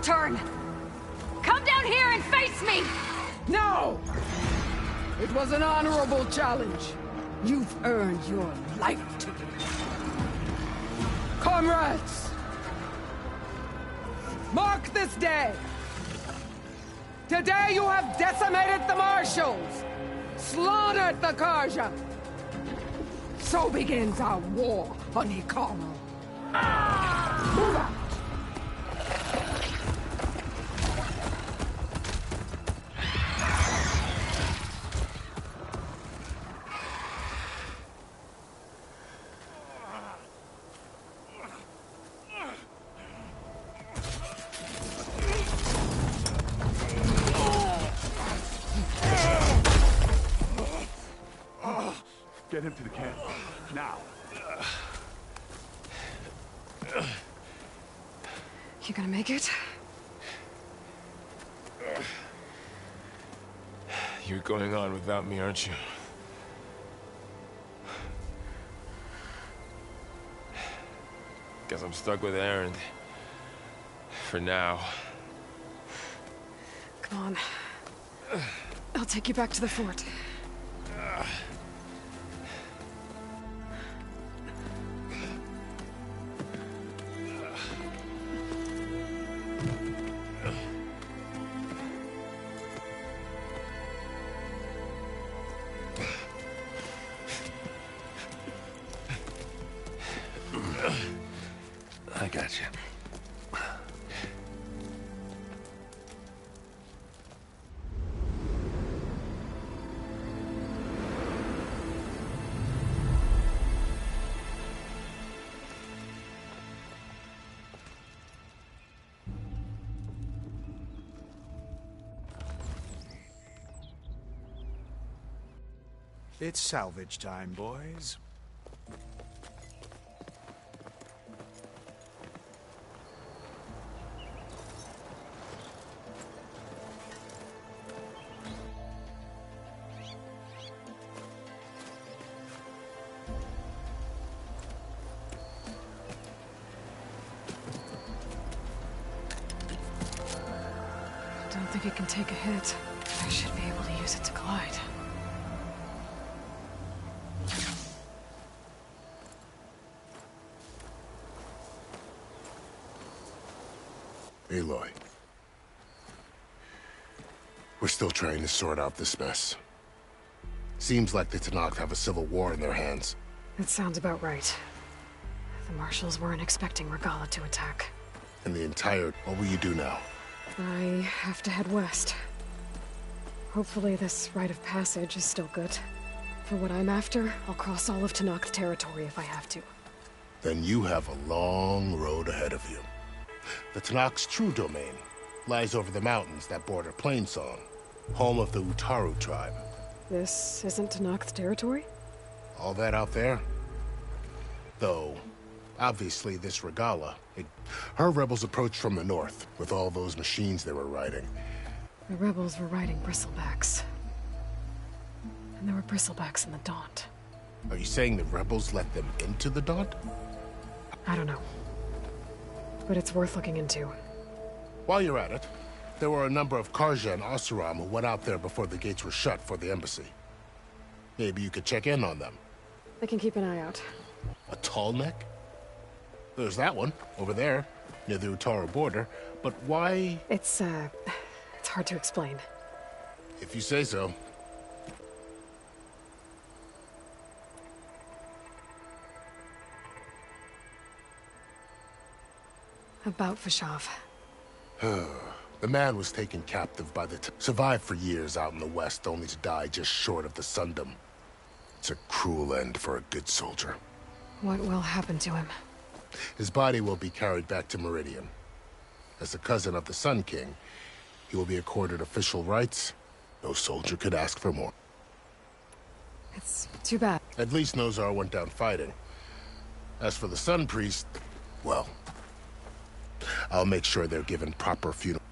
Turn! Come down here and face me! No! It was an honorable challenge. You've earned your life today. Comrades! Mark this day! Today you have decimated the Marshals! Slaughtered the Carja! So begins our war on Hikaru. Move out! Get him to the camp. Now. You gonna make it? You're going on without me, aren't you? Guess I'm stuck with Erend. For now. Come on. I'll take you back to the fort. I got you. It's salvage time, boys. I don't think it can take a hit. I should be able to use it to glide. Aloy. We're still trying to sort out this mess. Seems like the Tenakth have a civil war in their hands. That sounds about right. The Marshals weren't expecting Regalla to attack. And the entire... What will you do now? I have to head west. Hopefully this rite of passage is still good. For what I'm after, I'll cross all of Tenakth territory if I have to. Then you have a long road ahead of you. The Tenakth's true domain lies over the mountains that border Plainsong, home of the Utaru tribe. This isn't Tenakth territory? All that out there? Though, obviously this Regalla, her rebels approached from the north with all those machines they were riding. The rebels were riding bristlebacks. And there were bristlebacks in the Daunt. Are you saying the rebels let them into the Daunt? I don't know. But it's worth looking into. While you're at it, there were a number of Carja and Oseram who went out there before the gates were shut for the embassy. Maybe you could check in on them. I can keep an eye out. A tall neck? There's that one, over there, near the Utaru border. But why... It's hard to explain. If you say so. About Fashav. The man was taken captive by the survived for years out in the west, only to die just short of the Sundom. It's a cruel end for a good soldier. What will happen to him? His body will be carried back to Meridian. As a cousin of the Sun King, he will be accorded official rights. No soldier could ask for more. It's too bad. At least Nozar went down fighting. As for the Sun Priest, well, I'll make sure they're given proper funeral.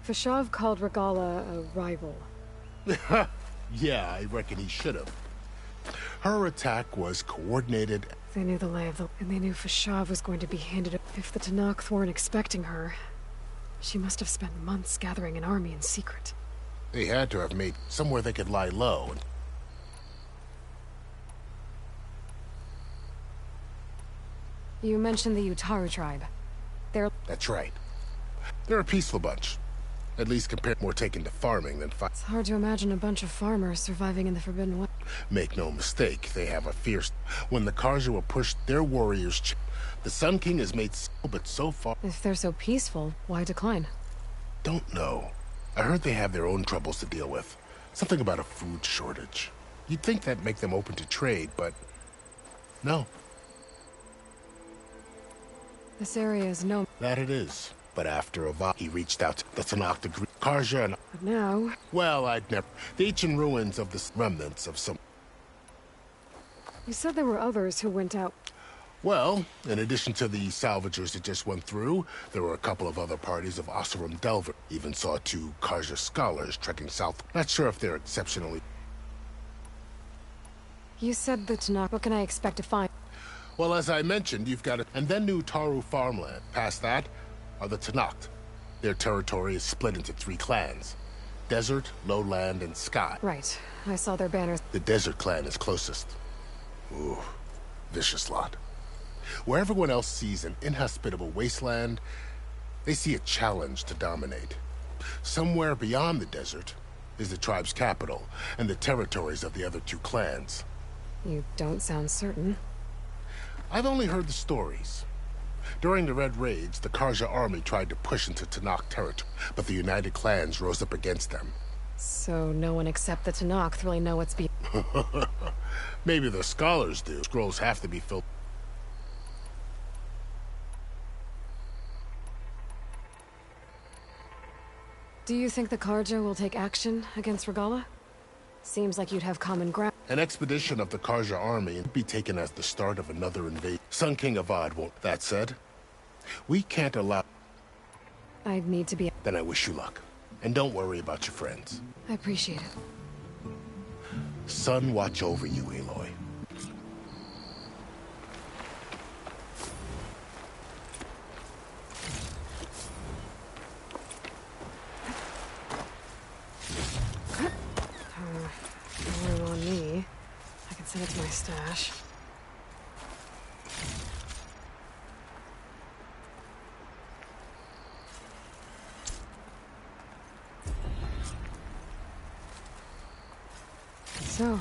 Fashav called Regalla a rival. Yeah, I reckon he should have. Her attack was coordinated. They knew the lay of the... and they knew Fashav was going to be handed... If the Tenakth weren't expecting her, she must have spent months gathering an army in secret. They had to have made somewhere they could lie low. You mentioned the Utaru tribe. They're... That's right. They're a peaceful bunch. At least compared more taken to farming than fight. It's hard to imagine a bunch of farmers surviving in the Forbidden West. Make no mistake, they have a fierce... When the Karja were pushed, their warriors... The Sun King has made but so far... If they're so peaceful, why decline? Don't know. I heard they have their own troubles to deal with. Something about a food shortage. You'd think that'd make them open to trade, but... No. This area is no... That it is. But after Avad, he reached out to the Tenakth degree. Karja and... But now... Well, I'd never... The ancient ruins of the remnants of some... You said there were others who went out. Well, in addition to the salvagers that just went through, there were a couple of other parties of Oseram Delver. Even saw 2 Karja scholars trekking south. Not sure if they're exceptionally... You said the Tenakth. What can I expect to find? Well, as I mentioned, you've got it. And then New Taru farmland. Past that are the Tenakth. Their territory is split into 3 clans. Desert, Lowland, and Sky. Right. I saw their banners. The Desert clan is closest. Ooh, vicious lot. Where everyone else sees an inhospitable wasteland, they see a challenge to dominate. Somewhere beyond the desert is the tribe's capital and the territories of the other 2 clans. You don't sound certain. I've only heard the stories. During the Red Raids, the Karja army tried to push into Tenakth territory, but the United Clans rose up against them. So no one except the Tenakth really know what's Maybe the scholars do. Scrolls have to be filled. Do you think the Karja will take action against Regalla? Seems like you'd have common ground. An expedition of the Karja army would be taken as the start of another invasion. Sun King Avad won't. That said, we can't allow... I'd need to be... Then I wish you luck. And don't worry about your friends. I appreciate it. Sun watch over you, Aloy. Only on me. I can send it to my stash. So,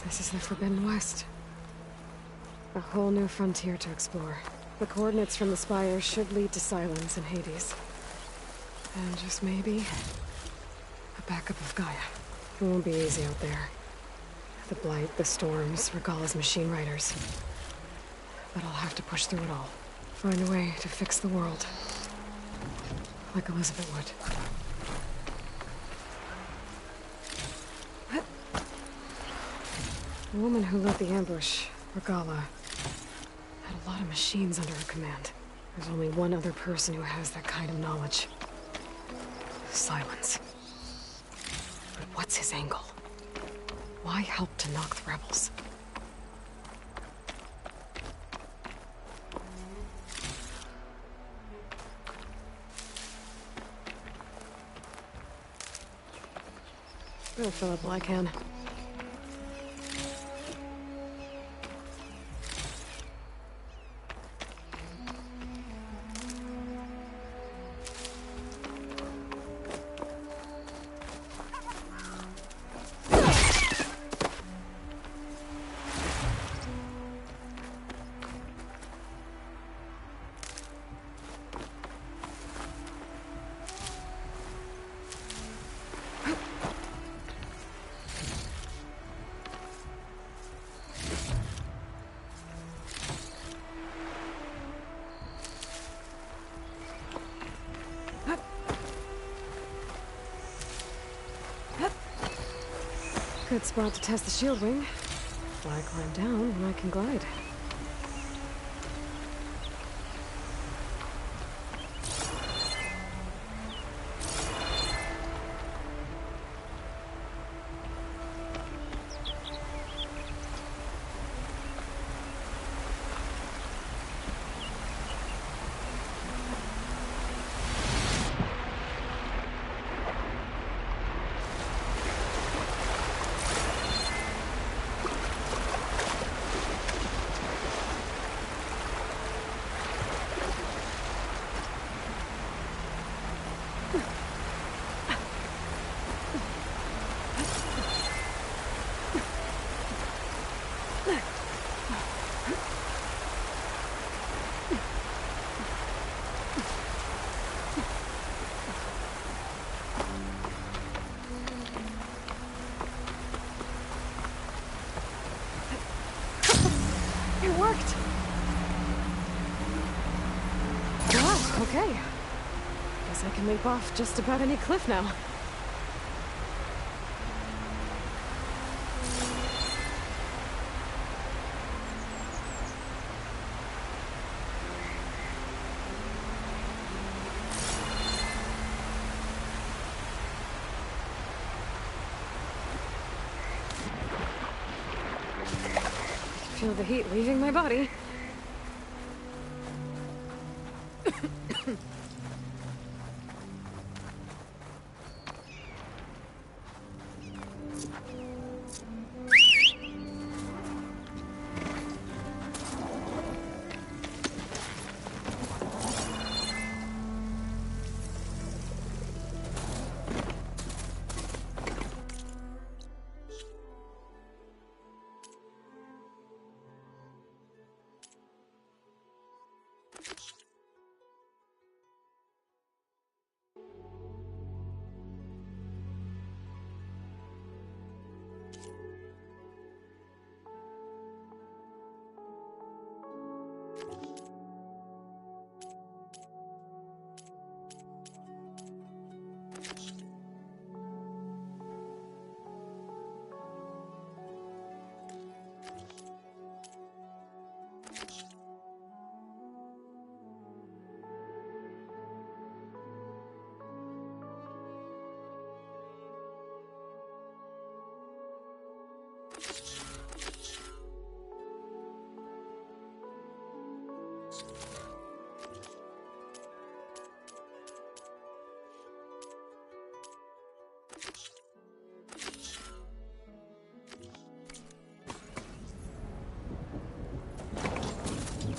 this is the Forbidden West. A whole new frontier to explore. The coordinates from the spire should lead to Silence and Hades. And just maybe, a backup of Gaia. It won't be easy out there. The Blight, the Storms, Regalla's machine riders. But I'll have to push through it all. Find a way to fix the world. Like Elizabeth would. The woman who led the ambush, Regalla, had a lot of machines under her command. There's only one other person who has that kind of knowledge. Silence. But what's his angle? Why help Tenakth rebels? I'll fill up while I can. Good spot to test the shield wing. Why climb down when I can glide? It worked! Wow, okay. Guess I can leap off just about any cliff now. Feel the heat leaving my body.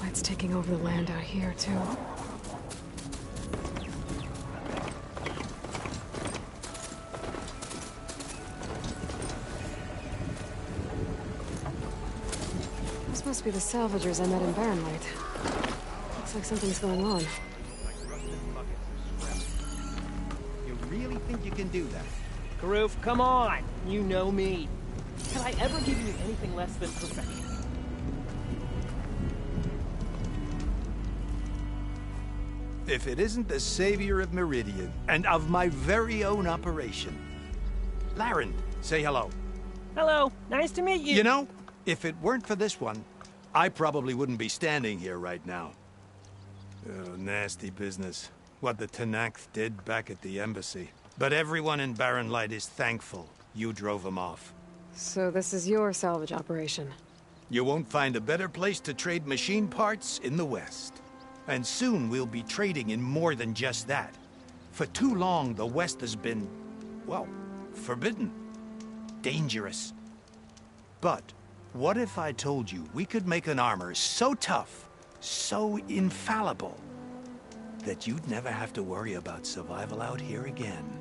It's taking over the land out here, too. This must be the salvagers I met in Barren Light. Looks like something's going on. You really think you can do that? Karuf, come on! You know me. Can I ever give you anything less than perfection? If it isn't the savior of Meridian, and of my very own operation. Laren, say hello. Hello, nice to meet you. You know, if it weren't for this one, I probably wouldn't be standing here right now. Oh, nasty business. What the Tenakth did back at the embassy. But everyone in Barren Light is thankful you drove them off. So this is your salvage operation? You won't find a better place to trade machine parts in the West. And soon we'll be trading in more than just that. For too long, the West has been, well, forbidden. Dangerous. But what if I told you we could make an armor so tough, so infallible, that you'd never have to worry about survival out here again?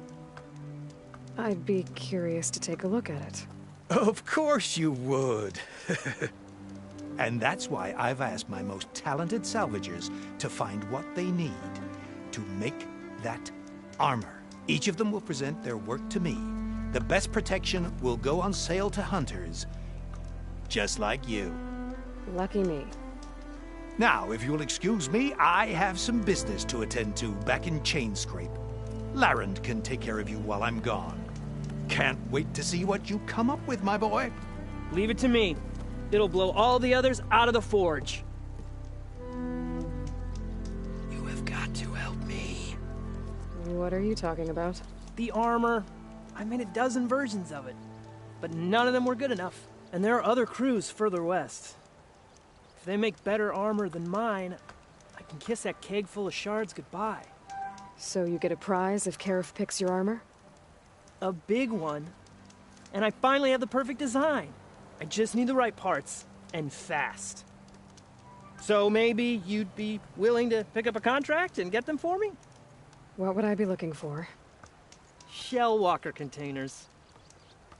I'd be curious to take a look at it. Of course you would. And that's why I've asked my most talented salvagers to find what they need to make that armor. Each of them will present their work to me. The best protection will go on sale to hunters, just like you. Lucky me. Now, if you'll excuse me, I have some business to attend to back in Chainscrape. Laren can take care of you while I'm gone. Can't wait to see what you come up with, my boy. Leave it to me. It'll blow all the others out of the forge. You have got to help me. What are you talking about? The armor. I made a dozen versions of it, but none of them were good enough. And there are other crews further west. If they make better armor than mine, I can kiss that keg full of shards goodbye. So you get a prize if Karif picks your armor? A big one. And I finally have the perfect design. I just need the right parts, and fast. So maybe you'd be willing to pick up a contract and get them for me? What would I be looking for? Shell walker containers.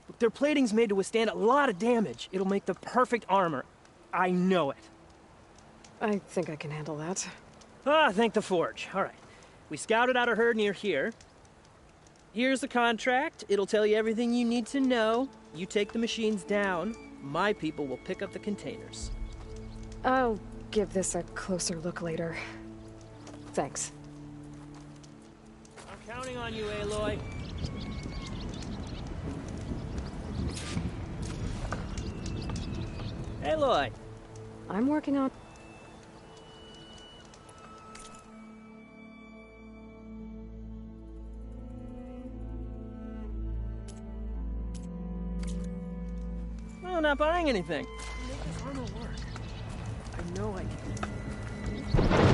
Look, their plating's made to withstand a lot of damage. It'll make the perfect armor. I know it. I think I can handle that. Ah, thank the forge. All right. We scouted out a herd near here. Here's the contract. It'll tell you everything you need to know. You take the machines down. My people will pick up the containers. I'll give this a closer look later. Thanks. I'm counting on you, Aloy. Aloy. I'm working on... No, not buying anything. Make this armor work. I know I can.